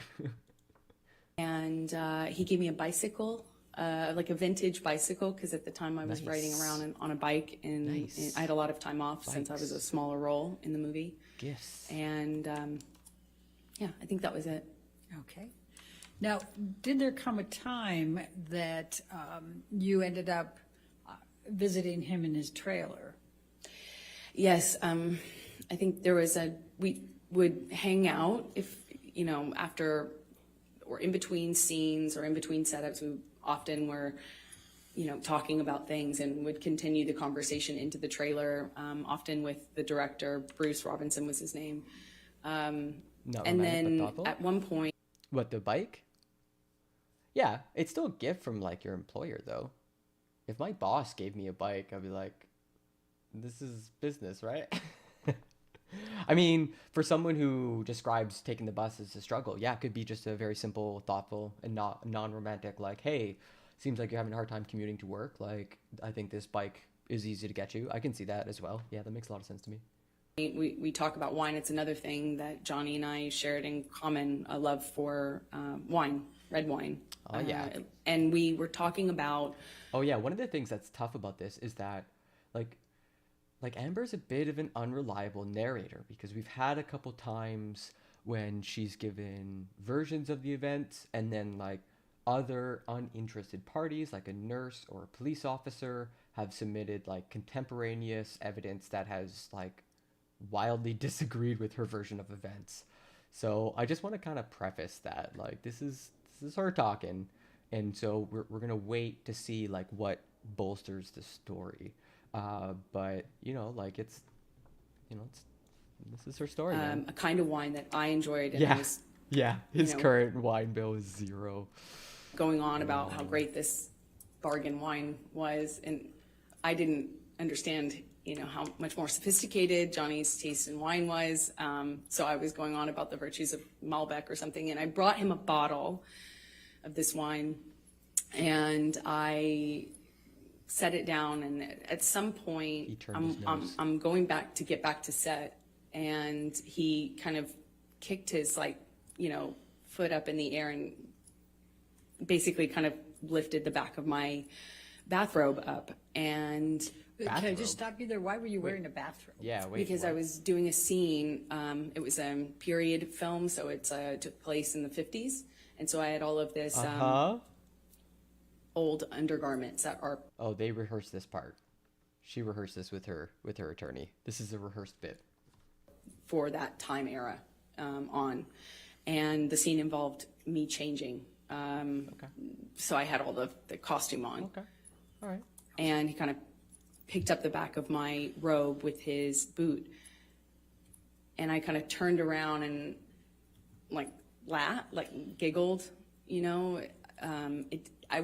And he gave me a bicycle, like a vintage bicycle, because at the time I was riding around on a bike, and I had a lot of time off since I was a smaller role in the movie. Gifts. And yeah, I think that was it. Okay. Now, did there come a time that you ended up visiting him in his trailer? Yes, I think there was we would hang out if, after or in between scenes or in between setups. We often were, talking about things and would continue the conversation into the trailer, often with the director. Bruce Robinson was his name. And then at one point... What, the bike? Yeah, it's still a gift from, like, your employer, though. If my boss gave me a bike, I'd be like, this is business, right? I mean, for someone who describes taking the bus as a struggle, yeah, it could be just a very simple, thoughtful, and not non-romantic, like, hey, seems like you're having a hard time commuting to work. Like, I think this bike is easy to get you. I can see that as well. Yeah, that makes a lot of sense to me. We talk about wine. It's another thing that Johnny and I shared in common, a love for wine, red wine. Oh, yeah. And we were talking about... Oh, yeah, one of the things that's tough about this is that, like Amber's a bit of an unreliable narrator, because we've had a couple times when she's given versions of the events, and then, like, other uninterested parties, like a nurse or a police officer, have submitted, like, contemporaneous evidence that has, like, wildly disagreed with her version of events. So I just want to kind of preface that, like, this is her talking, and so we're gonna wait to see, like, what bolsters the story. But like, it's this is her story, man. A kind of wine that I enjoyed. And yeah. His current wine bill is $0. Going on about how great this bargain wine was, and I didn't understand, how much more sophisticated Johnny's taste in wine was. So I was going on about the virtues of Malbec or something, and I brought him a bottle of this wine, and I set it down, and at some point I'm going back to get back to set, and he kind of kicked his foot up in the air and basically kind of lifted the back of my bathrobe up, and Can I Bathrobe? just stop you there? Why were you wearing a bathrobe? Yeah, wait. because I was doing a scene. It was a period film, so it took place in the 50s, and so I had all of this old undergarments that are Oh, they rehearsed this part. She rehearsed this with her attorney. This is a rehearsed bit. for that time era on, and the scene involved me changing. Okay. So I had all the costume on. Okay. All right. And he kind of picked up the back of my robe with his boot, and I kind of turned around and like laughed, like giggled, you know. I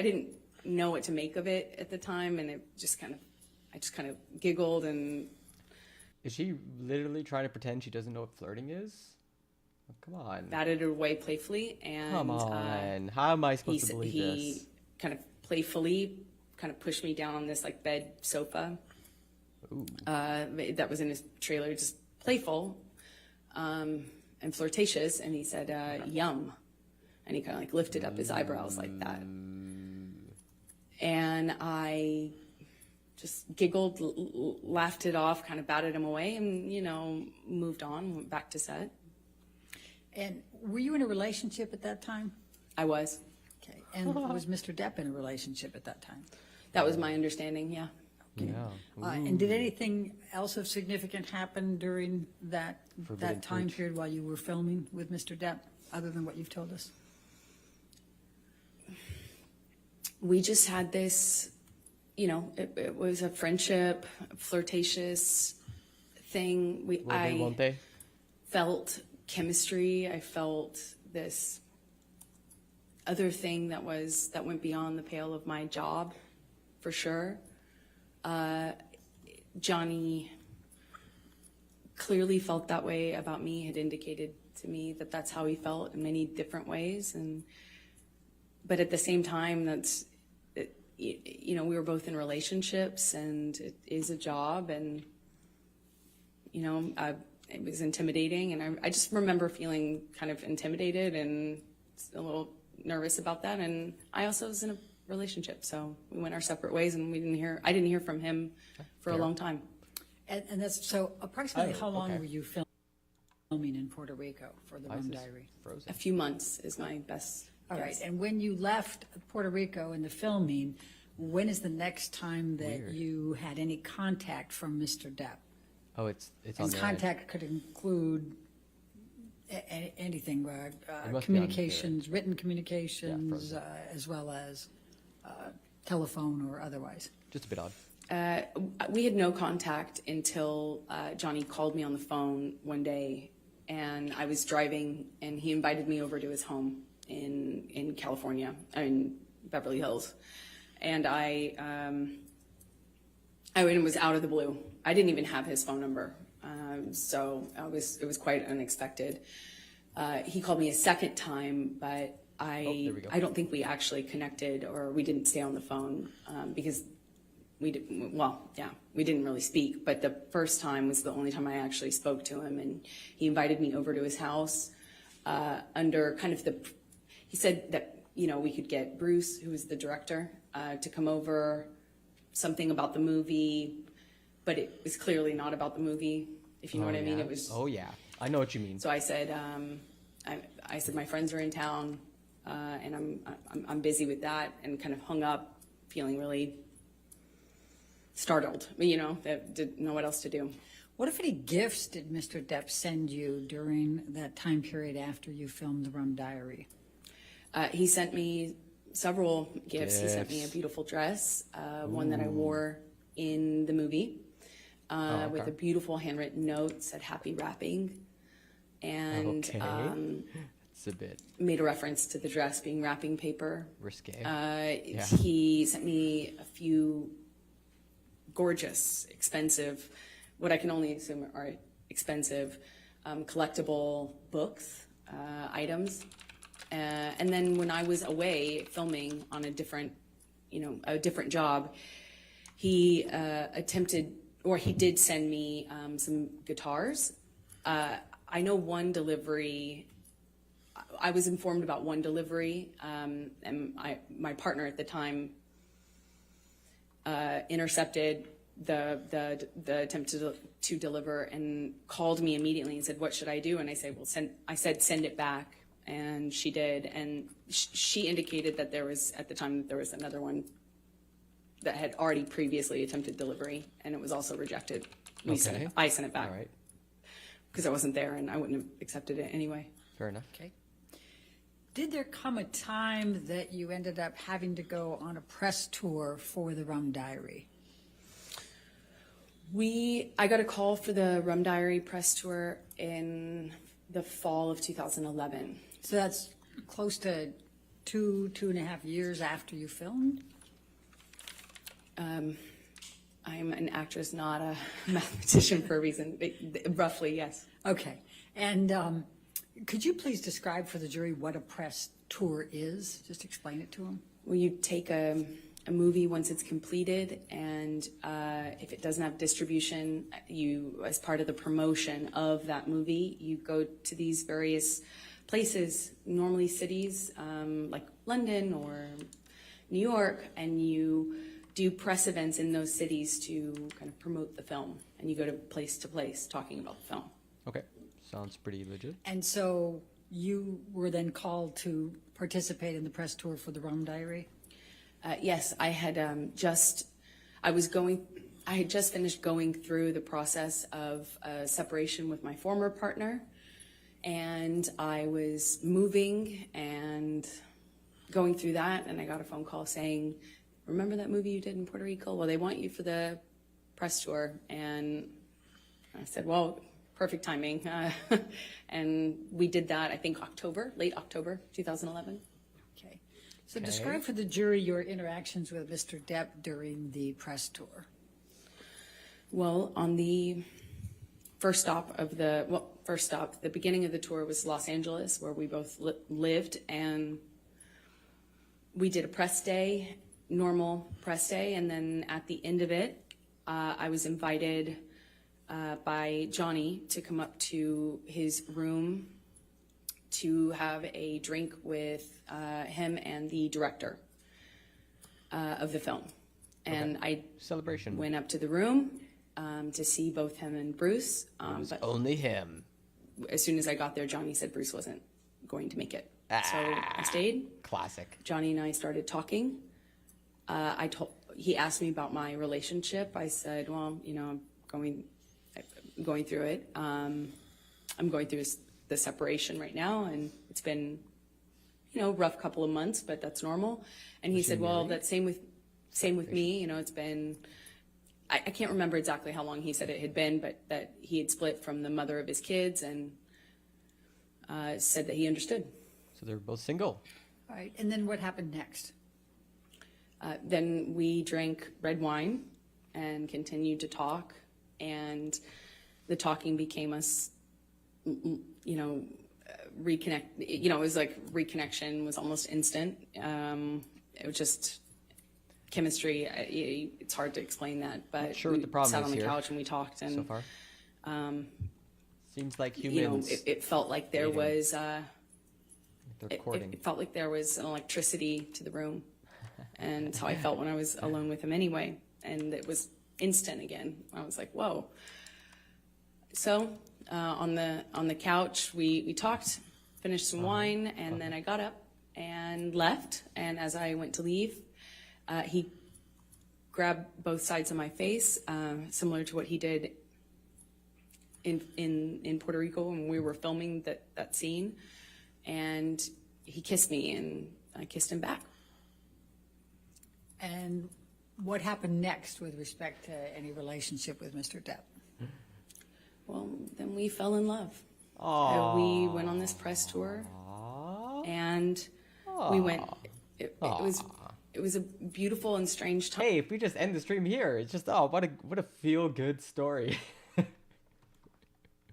didn't know what to make of it at the time, and I just kind of giggled. And Is she literally trying to pretend she doesn't know what flirting is? Oh, come on. batted it away playfully. And Come on. How am I supposed to believe he this? kind of playfully kind of pushed me down on this like bed sofa that was in his trailer, just playful and flirtatious. And he said, "Yum," and he kind of like lifted up his eyebrows like that. And I just giggled, laughed it off, kind of batted him away, and moved on, went back to set. And were you in a relationship at that time? I was. Okay. And was Mr. Depp in a relationship at that time? That was my understanding. Yeah. Yeah. And did anything else of significant happen during that Forbidden time fruit. period while you were filming with Mr. Depp, other than what you've told us? We just had this, it was a friendship, a flirtatious thing. Won't they? Felt chemistry. I felt this other thing that went beyond the pale of my job, for sure. Johnny clearly felt that way about me, had indicated to me that that's how he felt in many different ways. But at the same time, we were both in relationships, and it is a job, and, it was intimidating. And I just remember feeling kind of intimidated and a little nervous about that. And I also was in a relationship, so we went our separate ways, and I didn't hear from him for a long time. And that's so. Approximately how long okay. were you filming in Puerto Rico for the Why is Rum this Diary? frozen? A few months is my best All right. guess. And when you left Puerto Rico in the filming, when is the next time that Weird. you had any contact from Mr. Depp? Oh, it's on And their contact could include anything, must be on communications, written communications, frozen. as well as telephone or otherwise. end. Just a bit odd. We had no contact until Johnny called me on the phone one day, and I was driving, and he invited me over to his home in California, in Beverly Hills. And it was out of the blue. I didn't even have his phone number, so it was quite unexpected. He called me a second time, but there we go. I don't think we actually connected, or we didn't stay on the phone because we didn't really speak. But the first time was the only time I actually spoke to him, and he invited me over to his house under kind of he said that we could get Bruce, who was the director, to come over, something about the movie, but it was clearly not about the movie, if you know what I mean. Yeah. It was. Oh yeah, I know what you mean. So I said, I said my friends are in town, and I'm busy with that, and kind of hung up, feeling really startled. That didn't know what else to do. What, if any, gifts did Mr. Depp send you during that time period after you filmed The Rum Diary? He sent me several gifts. He sent me a beautiful dress, one that I wore in the movie, with a beautiful handwritten note, said "Happy Wrapping," and Okay. It's a bit made a reference to the dress being wrapping paper. risque. He sent me a few gorgeous, expensive, what I can only assume are expensive, collectible books, items. And then when I was away filming on a different job, he he did send me some guitars. I know one delivery I was informed about one delivery, and my partner at the time intercepted the attempt to deliver and called me immediately and said, "What should I do?" And I said, "Well, send it back." And she did, and she indicated that there was at the time that there was another one that had already previously attempted delivery, and it was also rejected. Okay. I sent it back. All right. Because I wasn't there and I wouldn't have accepted it anyway. Fair enough. Okay. Did there come a time that you ended up having to go on a press tour for the Rum Diary? I got a call for the Rum Diary press tour in the fall of 2011. So that's close to 2.5 years after you filmed? I'm an actress, not a mathematician for a reason. Roughly, yes. Okay. And could you please describe for the jury what a press tour is? Just explain it to them. Well, you take a movie once it's completed, and if it doesn't have distribution, you, as part of the promotion of that movie, you go to these various places, normally cities like London or New York, and you do press events in those cities to kind of promote the film, and you go to place talking about the film. Okay. Sounds pretty legit. And so you were then called to participate in the press tour for the Rum Diary? Yes, I had just finished going through the process of separation with my former partner, and I was moving and going through that, and I got a phone call saying, "Remember that movie you did in Puerto Rico? Well, they want you for the press tour." And I said, well, perfect timing. And we did that, I think late October 2011. Okay. So describe for the jury your interactions with Mr. Depp during the press tour. Well, on the the beginning of the tour was Los Angeles, where we both lived, and we did a press day, normal press day, and then at the end of it, I was invited by Johnny to come up to his room to have a drink with him and the director of the film. And I went up to the room to see both him and Bruce. It was only him. As soon as I got there, Johnny said Bruce wasn't going to make it. So I stayed. Classic. Johnny and I started talking. He asked me about my relationship. I said, well, I'm going through it. I'm going through the separation right now, and it's been, rough couple of months, but that's normal. And he said, well, that's same with me. It's been, I can't remember exactly how long he said it had been, but that he had split from the mother of his kids, and said that he understood. So they were both single. All right. And then what happened next? Then we drank red wine and continued to talk, and the talking became us, reconnect. It was like reconnection was almost instant. It was just chemistry. It's hard to explain that, but not sure what the problem sat is on the here couch and we talked. And so far, seems like humans. It felt like there was. They're courting. It felt like there was an electricity to the room, and it's how I felt when I was alone with him anyway. And it was instant again. I was like, whoa. So on the couch, we talked, finished some wine, and then I got up and left. And as I went to leave, he grabbed both sides of my face, similar to what he did in Puerto Rico when we were filming that scene. And he kissed me, and I kissed him back. And what happened next with respect to any relationship with Mr. Depp? Well, then we fell in love. We went on this press tour, and we went. It was a beautiful and strange time. Hey, if we just end the stream here, it's just what a feel good story.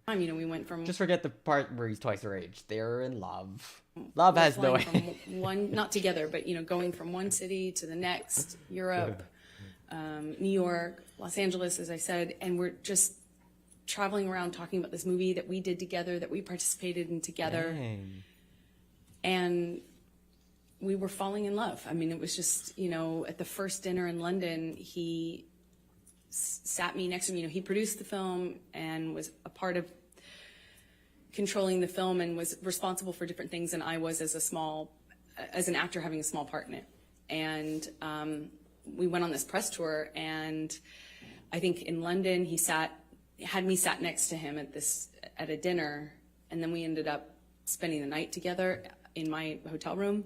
We went from just forget the part where he's twice her age. They're in love. Love has no from one, not together, but going from one city to the next, Europe, New York, Los Angeles, as I said, and we're just traveling around talking about this movie that we did together, that we participated in together. Dang. And we were falling in love. I mean, it was just, you know, at the first dinner in London, he sat me next to me. You know, he produced the film and was a part of controlling the film and was responsible for different things than I was as an actor having a small part in it. And we went on this press tour, and I think in London he had me sat next to him at a dinner, and then we ended up spending the night together in my hotel room.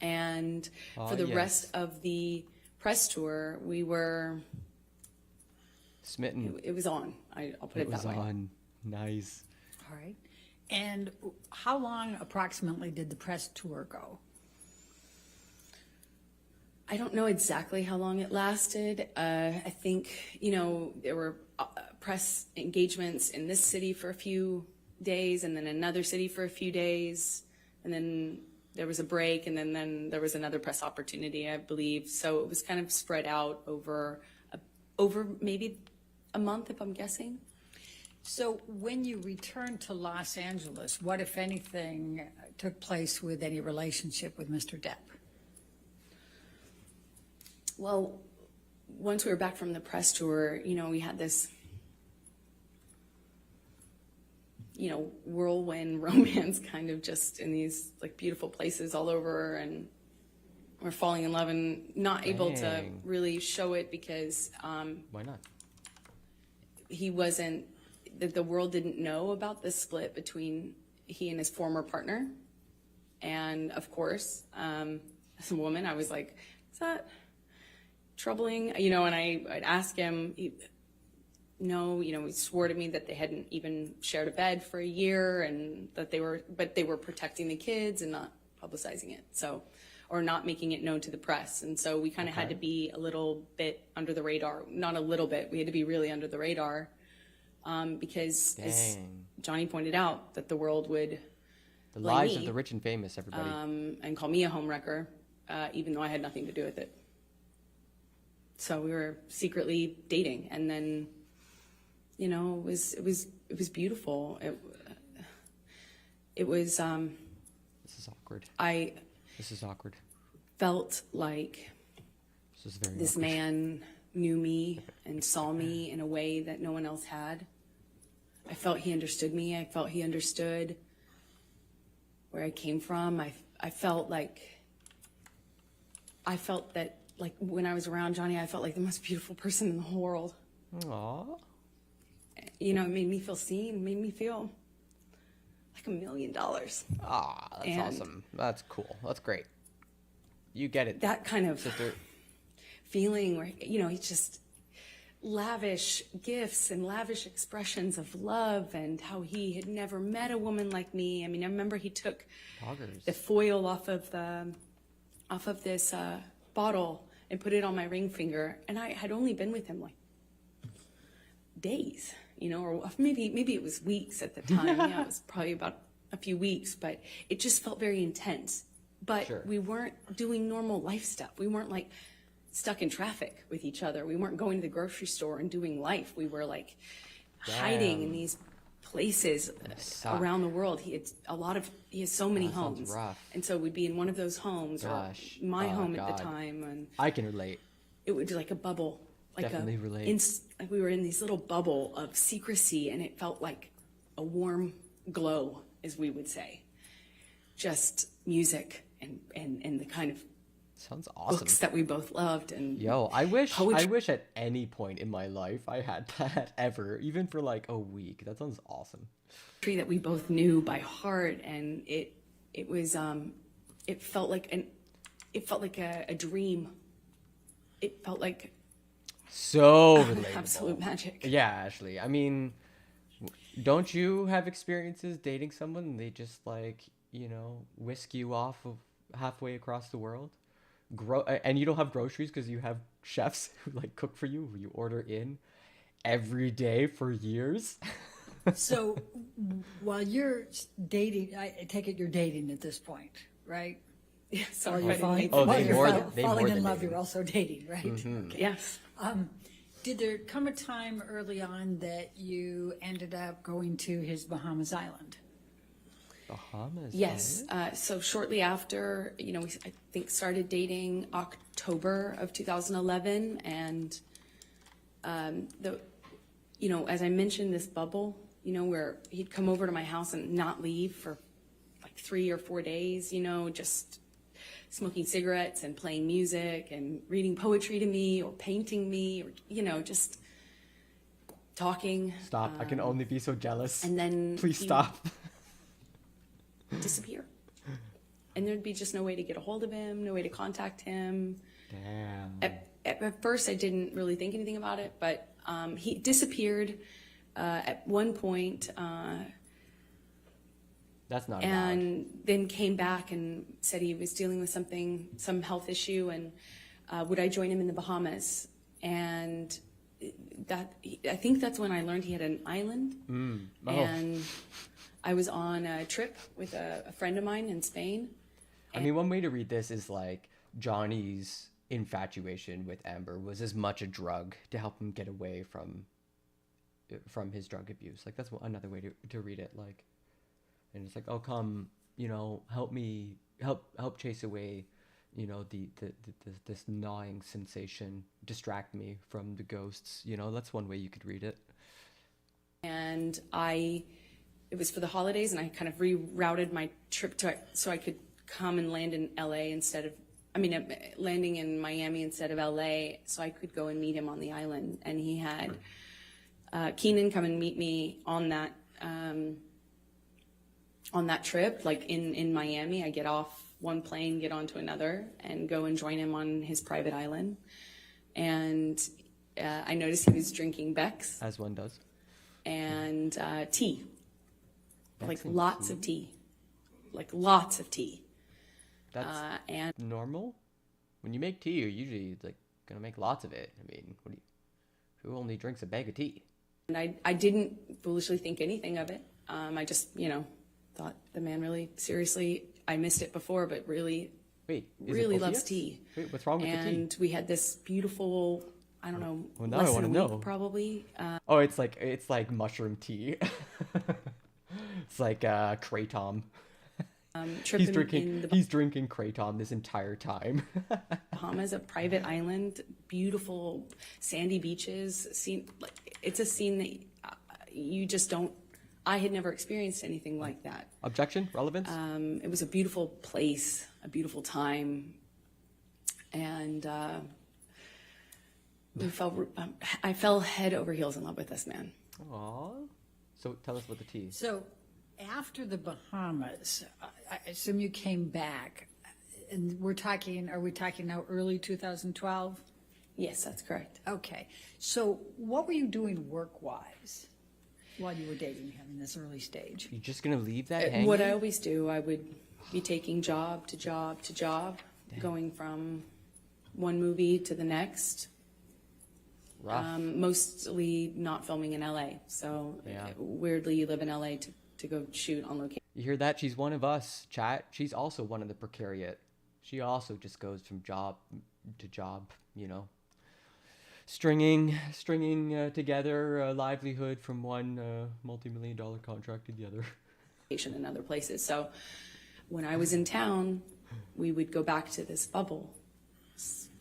And for the rest of the press tour, we were smitten. It was on. I'll put it that way. It was on. Nice. All right. And how long approximately did the press tour go? I don't know exactly how long it lasted. I think, you know, there were press engagements in this city for a few days, and then another city for a few days, and then there was a break, and then there was another press opportunity, I believe. So it was kind of spread out over maybe a month, if I'm guessing. So when you returned to Los Angeles, what, if anything, took place with any relationship with Mr. Depp? Well, once we were back from the press tour, you know, we had this, you know, whirlwind romance kind of just in these like beautiful places all over, and we're falling in love and not able to really show it because why not? The world didn't know about the split between he and his former partner. And of course, as a woman, I was like, is that troubling? You know, and I'd ask him, no, you know, he swore to me that they hadn't even shared a bed for a year, and that they were protecting the kids and not publicizing it. So, or not making it known to the press. And so we kind of had to be a little bit under the radar. Not a little bit, we had to be really under the radar. Because as Johnny pointed out, that the world would the lives of the rich and famous, everybody, and call me a homewrecker, even though I had nothing to do with it. So we were secretly dating, and then, you know, it was beautiful. It was. This is awkward. This is awkward. Felt like this man knew me and saw me in a way that no one else had. I felt he understood me. I felt he understood where I came from. I felt that, like, when I was around Johnny, I felt like the most beautiful person in the whole world. Aww. You know, it made me feel seen, made me feel like $1 million. Ah, that's awesome. That's cool. That's great. You get it. That kind of feeling where, you know, he's just lavish gifts and lavish expressions of love, and how he had never met a woman like me. I mean, I remember he took the foil off of this bottle and put it on my ring finger, and I had only been with him like days, you know, or maybe it was weeks at the time. Yeah, it was probably about a few weeks, but it just felt very intense. But we weren't doing normal life stuff. We weren't like stuck in traffic with each other. We weren't going to the grocery store and doing life. We were like hiding in these places around the world. He has so many homes. Rough. And so we'd be in one of those homes, or my home at the time. And I can relate. It would be like a bubble. Definitely relate. Like we were in this little bubble of secrecy, and it felt like a warm glow, as we would say. Just music and the kind of sounds awesome books that we both loved, and I wish at any point in my life I had that ever, even for like a week. That sounds awesome. That we both knew by heart, and it felt like a dream. It felt like so relatable. Absolute magic. Yeah, Ashley. I mean, don't you have experiences dating someone and they just, like, you know, whisk you off of halfway across the world? And you don't have groceries because you have chefs who like cook for you, who you order in every day for years. So while you're dating, I take it you're dating at this point, right? Yes. Or you're falling in love, you're also dating, right? Mm-hmm. Okay. Yes. Did there come a time early on that you ended up going to his Bahamas island? Bahamas. Yes. right? So shortly after, we, I think, started dating October of 2011. And, as I mentioned, this bubble, where he'd come over to my house and not leave for like 3 or 4 days, just smoking cigarettes and playing music and reading poetry to me or painting me or, just talking. Stop. I can only be so jealous. And then Please he stop. would disappear. And there'd be just no way to get a hold of him, no way to contact him. Damn. At first, I didn't really think anything about it, but he disappeared at one point That's not and then came back and said he was dealing with some health issue, and would I join him in the Bahamas? And I think that's when I learned he had an island. Oh. And I was on a trip with a friend of mine in Spain. I mean, one way to read this is like Johnny's infatuation with Amber was as much a drug to help him get away from his drug abuse. Like that's another way to read it. Like, and it's like, oh, come, help me, help chase away, this gnawing sensation, distract me from the ghosts. That's one way you could read it. And it was for the holidays, and I kind of rerouted my trip so I could come and land in LA landing in Miami instead of LA, so I could go and meet him on the island. And he had Keenan come and meet me on that trip, like in Miami. I get off one plane, get onto another, and go and join him on his private island. And I noticed he was drinking Beck's. As one does. And tea. Like and lots of tea. Like lots of tea. That's and normal. When you make tea, you're usually like gonna make lots of it. I mean, who only drinks a bag of tea? And I didn't foolishly think anything of it. I just, thought the man really, seriously, I missed it before, but really, really loves tea. Wait, what's wrong with the tea? And we had this beautiful, I don't know, Well, now I less wanna than a week know. probably. Oh, it's like mushroom tea. It's like kratom. Trip in the He's drinking kratom this entire time. Bahamas, a private island, beautiful sandy beaches. It's a scene that you just don't. I had never experienced anything like that. Objection? Relevance? It was a beautiful place, a beautiful time, and I fell head over heels in love with this man. Aww. So tell us about the tea. So after the Bahamas, I assume you came back, and are we talking now early 2012? Yes, that's correct. Okay. So what were you doing work-wise while you were dating him in this early stage? You're just gonna leave that hanging? What I always do, I would be taking job to job to job, going from one movie to the next. Rough. Mostly not filming in LA. So Yeah. Weirdly, you live in LA to go shoot on location. You hear that? She's one of us, chat. She's also one of the precariat. She also just goes from job to job, stringing together a livelihood from one multi-million-dollar contract to the other. In other places. So when I was in town, we would go back to this bubble,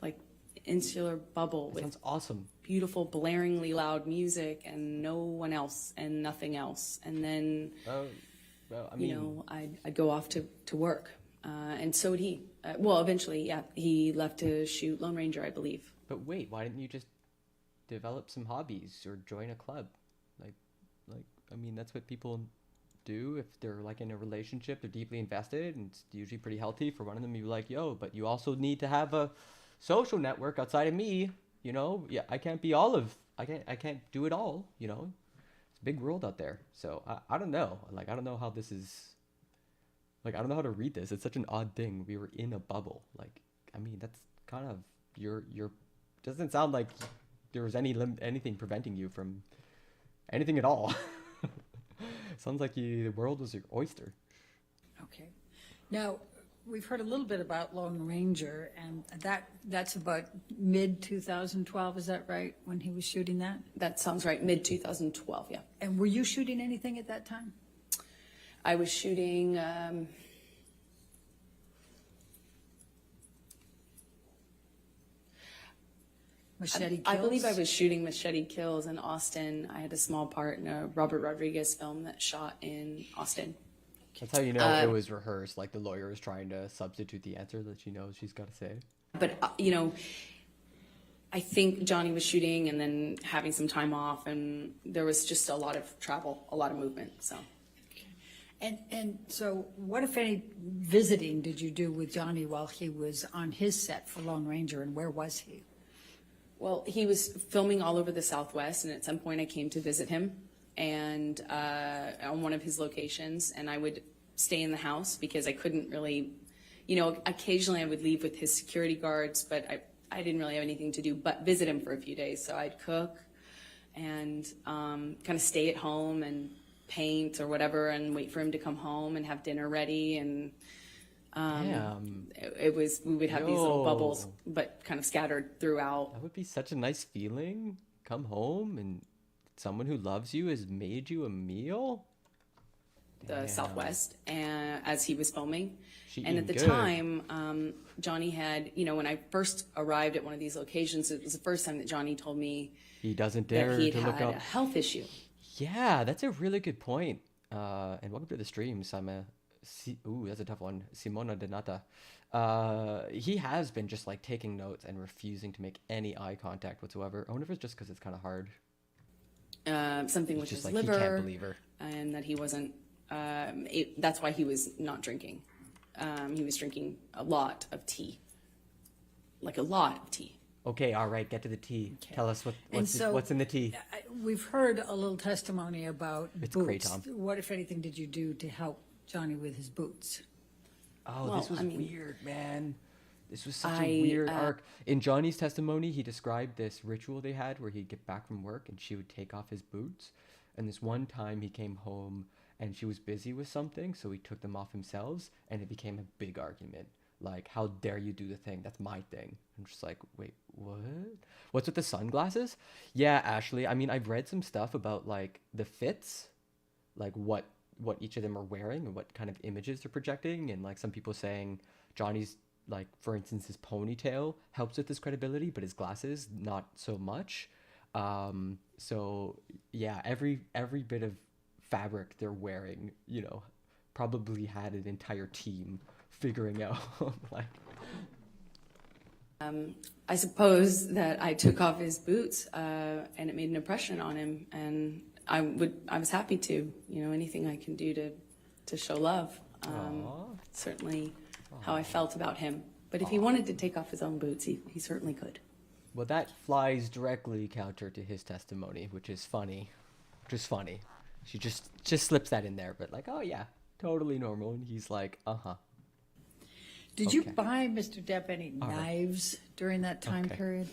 like insular bubble That with sounds awesome. beautiful, blaringly loud music and no one else and nothing else. And then, Well, I mean, I'd go off to work. And so would he. Eventually, yeah, he left to shoot Lone Ranger, I believe. but wait, why didn't you just develop some hobbies or join a club? I mean, that's what people do if they're like in a relationship. They're deeply invested, and it's usually pretty healty for one of them. You're like, yo, but you also need to have a social network outside of me. Yeah, I can't do it all. It's a big world out there. So I don't know. I don't know how this is. I don't know how to read this. It's such an odd thing. We were in a bubble. That's kind of your. Doesn't sound like there was anything preventing you from anything at all. Sounds like the world was your oyster. Okay. Now, we've heard a little bit about Lone Ranger, and that's about mid-2012, is that right, when he was shooting that? That sounds right, mid-2012, yeah. And were you shooting anything at that time? I was shooting. Machete Kills? I believe I was shooting Machete Kills in Austin. I had a small part in a Robert Rodriguez film that shot in Austin. That's how you know it was rehearsed. Like the lawyer is trying to substitute the answer that she knows she's got to say. But, you know, I think Johnny was shooting and then having some time off, and there was just a lot of travel, a lot of movement, so. And so what, if any, visiting did you do with Johnny while he was on his set for Lone Ranger, and where was he? Well, he was filming all over the Southwest, and at some point I came to visit him and on one of his locations, and I would stay in the house because I couldn't really, you know, occasionally I would leave with his security guards, but I didn't really have anything to do but visit him for a few days. So I'd cook and kind of stay at home and paint or whatever and wait for him to come home and have dinner ready. And it was, we would have these little bubbles, but kind of scattered throughout. That would be such a nice feeling. Come home and someone who loves you has made you a meal. The Southwest, and as he was filming. She and at the eating good. time, Johnny had, you know, when I first arrived at one of these locations, it was the first time that Johnny told me He doesn't dare that he'd to look had up. a health issue. Yeah, that's a really good point. And welcome to the stream, Sama. Ooh, that's a tough one. Simona Donata. He has been just like taking notes and refusing to make any eye contact whatsoever. I wonder if it's just because it's kind of hard. Something It's with just his like liver, he can't believe her. and that he wasn't. That's why he was not drinking. He was drinking a lot of tea, like a lot of tea. Okay, all right, get to the tea. Tell us what's in the tea. We've heard a little testimony about It's boots. great, Tom. What, if anything, did you do to help Johnny with his boots? Oh, Well, this was I mean, weird, man. This was such a weird arc. In Johnny's testimony, he described this ritual they had where he'd get back from work and she would take off his boots. And this one time he came home and she was busy with something, so he took them off himself, and it became a big argument. Like, how dare you do the thing? That's my thing. I'm just like, wait, what? What's with the sunglasses? Yeah, Ashley, I mean, I've read some stuff about, like, the fits, like, what each of them are wearing and what kind of images they're projecting, and, like, some people saying Johnny's, like, for instance, his ponytail helps with his credibility, but his glasses, not so much. So, yeah, every bit of fabric they're wearing, you know, probably had an entire team figuring out like I suppose that I took off his boots, and it made an impression on him, and I was happy to, you know, anything I can do to show love. Certainly how I felt about him. But if he wanted to take off his own boots, he certainly could. well, that flies directly counter to his testimony, which is funny. She just slips that in there, but like, oh yeah, totally normal. And he's like, Did you buy Mr. Depp any knives during that time period?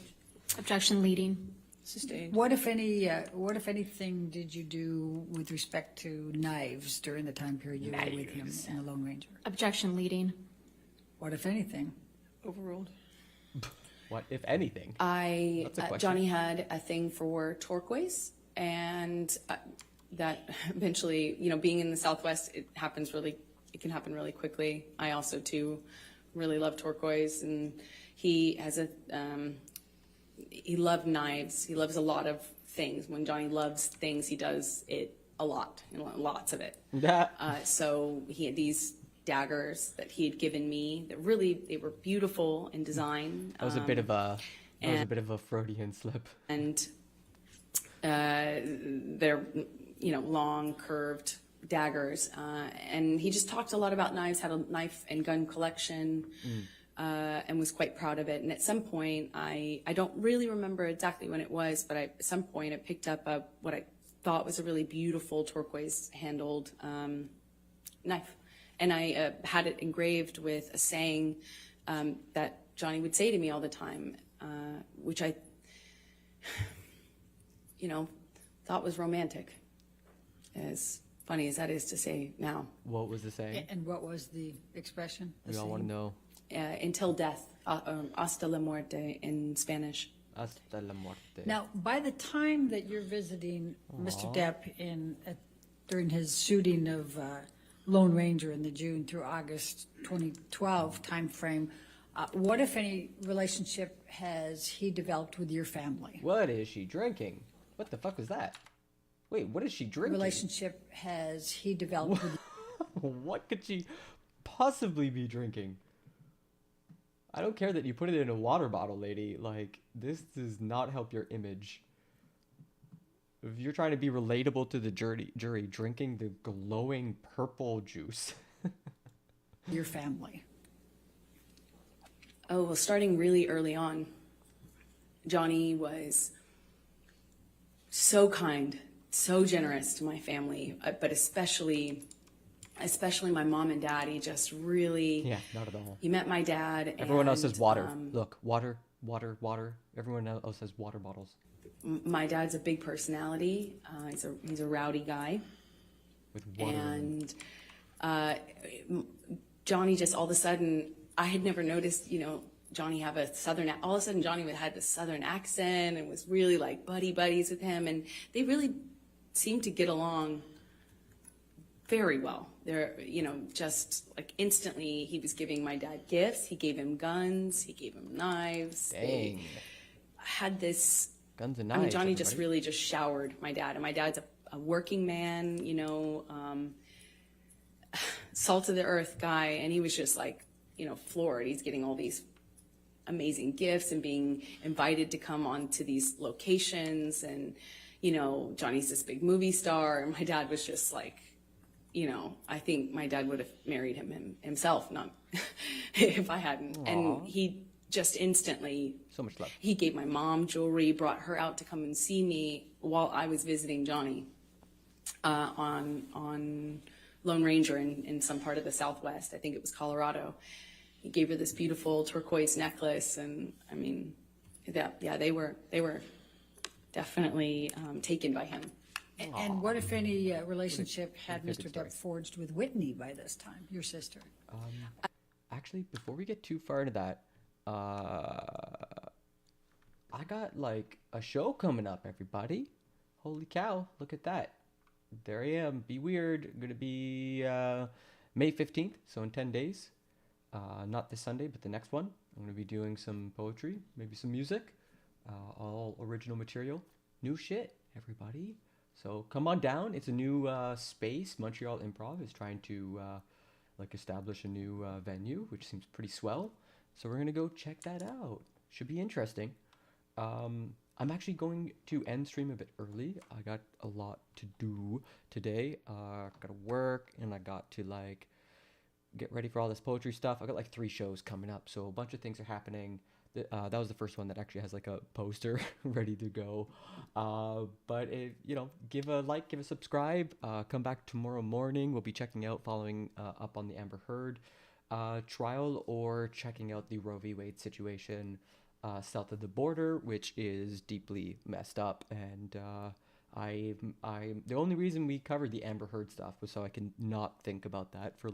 Objection leading. Sustained. What, if anything, did you do with respect to knives during the time period you were with him in the Lone Ranger? Objection leading. What, if anything? Overruled. What if anything? Johnny question. had a thing for turquoise, and that eventually, you know, being in the Southwest, it can happen really quickly. I also too really love turquoise, and he has he loved knives. He loves a lot of things. When Johnny loves things, he does it a lot, and lots of it. So he had these daggers that he had given me that they were beautiful in design. That was a bit of a Freudian slip. And they're, you know, long curved daggers, and he just talked a lot about knives, had a knife and gun collection, and was quite proud of it. And at some point, I don't really remember exactly when it was, but at some point I picked up what I thought was a really beautiful turquoise handled knife, and I had it engraved with a saying that Johnny would say to me all the time, which I, you know, thought was romantic, as funny as that is to say now. What was the saying? And what was the expression? We all want to know. Until death, hasta la muerte in Spanish. Hasta la muerte. Now, by the time that you're visiting Mr. Depp during his shooting of Lone Ranger in the June through August 2012 timeframe. What, if any, relationship has he developed with your family? What is she drinking? What the fuck is that? Wait, what is she drinking? Relationship has he developed with What could she possibly be drinking? I don't care that you put it in a water bottle, lady. Like, this does not help your image. If you're trying to be relatable to the jury, drinking the glowing purple juice. your family? Oh, well, starting really early on, Johnny was so kind, so generous to my family, but especially my mom and dad. He just really... Yeah, not at all. He met my dad. Everyone else and, says water. Look, water, water, water. Everyone else has water bottles. My dad's a big personality. He's a rowdy guy. With water. And Johnny just all of a sudden, I had never noticed, Johnny have a southern, all of a sudden Johnny had this southern accent and was really like buddies with him. And they really seemed to get along very well. They're, just like instantly he was giving my dad gifts. He gave him guns. He gave him knives. Dang. They had this... Guns and knives. Johnny just really just showered my dad. And my dad's a working man, salt of the earth guy. And he was just like, floored. He's getting all these amazing gifts and being invited to come onto these locations. And, Johnny's this big movie star. And my dad was just like, I think my dad would have married him himself, not if I hadn't. Aww. And he just instantly, so much love. He gave my mom jewelry, brought her out to come and see me while I was visiting Johnny on Lone Ranger in some part of the Southwest. I think it was Colorado. He gave her this beautiful turquoise necklace, and I mean, they were definitely taken by him. And what, if any, relationship had Mr. Depp forged with Whitney by this time, your sister? Actually, before we get too far into that, I got like a show coming up, everybody. Holy cow, look at that. There I am. Be weird. Gonna be May 15th, so in 10 days. Not this Sunday, but the next one. I'm gonna be doing some poetry, maybe some music, all original material. New shit, everybody. So come on down. It's a new space. Montreal Improv is trying to establish a new venue, which seems pretty swell. So we're gonna go check that out. Should be interesting. I'm actually going to end stream a bit early. I got a lot to do today. Gotta work, and I got to get ready for all this poetry stuff. I got 3 shows coming up, so a bunch of things are happening. That was the first one that actually has a poster ready to go. But if, give a like, give a subscribe. Come back tomorrow morning. We'll be checking out, following up on the Amber Heard trial, or checking out the Roe v. Wade situation south of the border, which is deeply messed up. And the only reason we covered the Amber Heard stuff was so I can not think about that for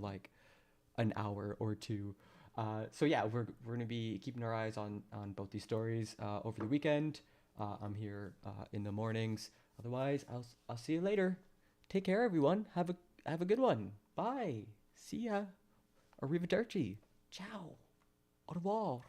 an hour or two. So yeah, we're going to be keeping our eyes on both these stories over the weekend. I'm here in the mornings. Otherwise, I'll see you later. Take care, everyone. Have a good one. Bye. See ya. Arrivederci. Ciao. Au revoir.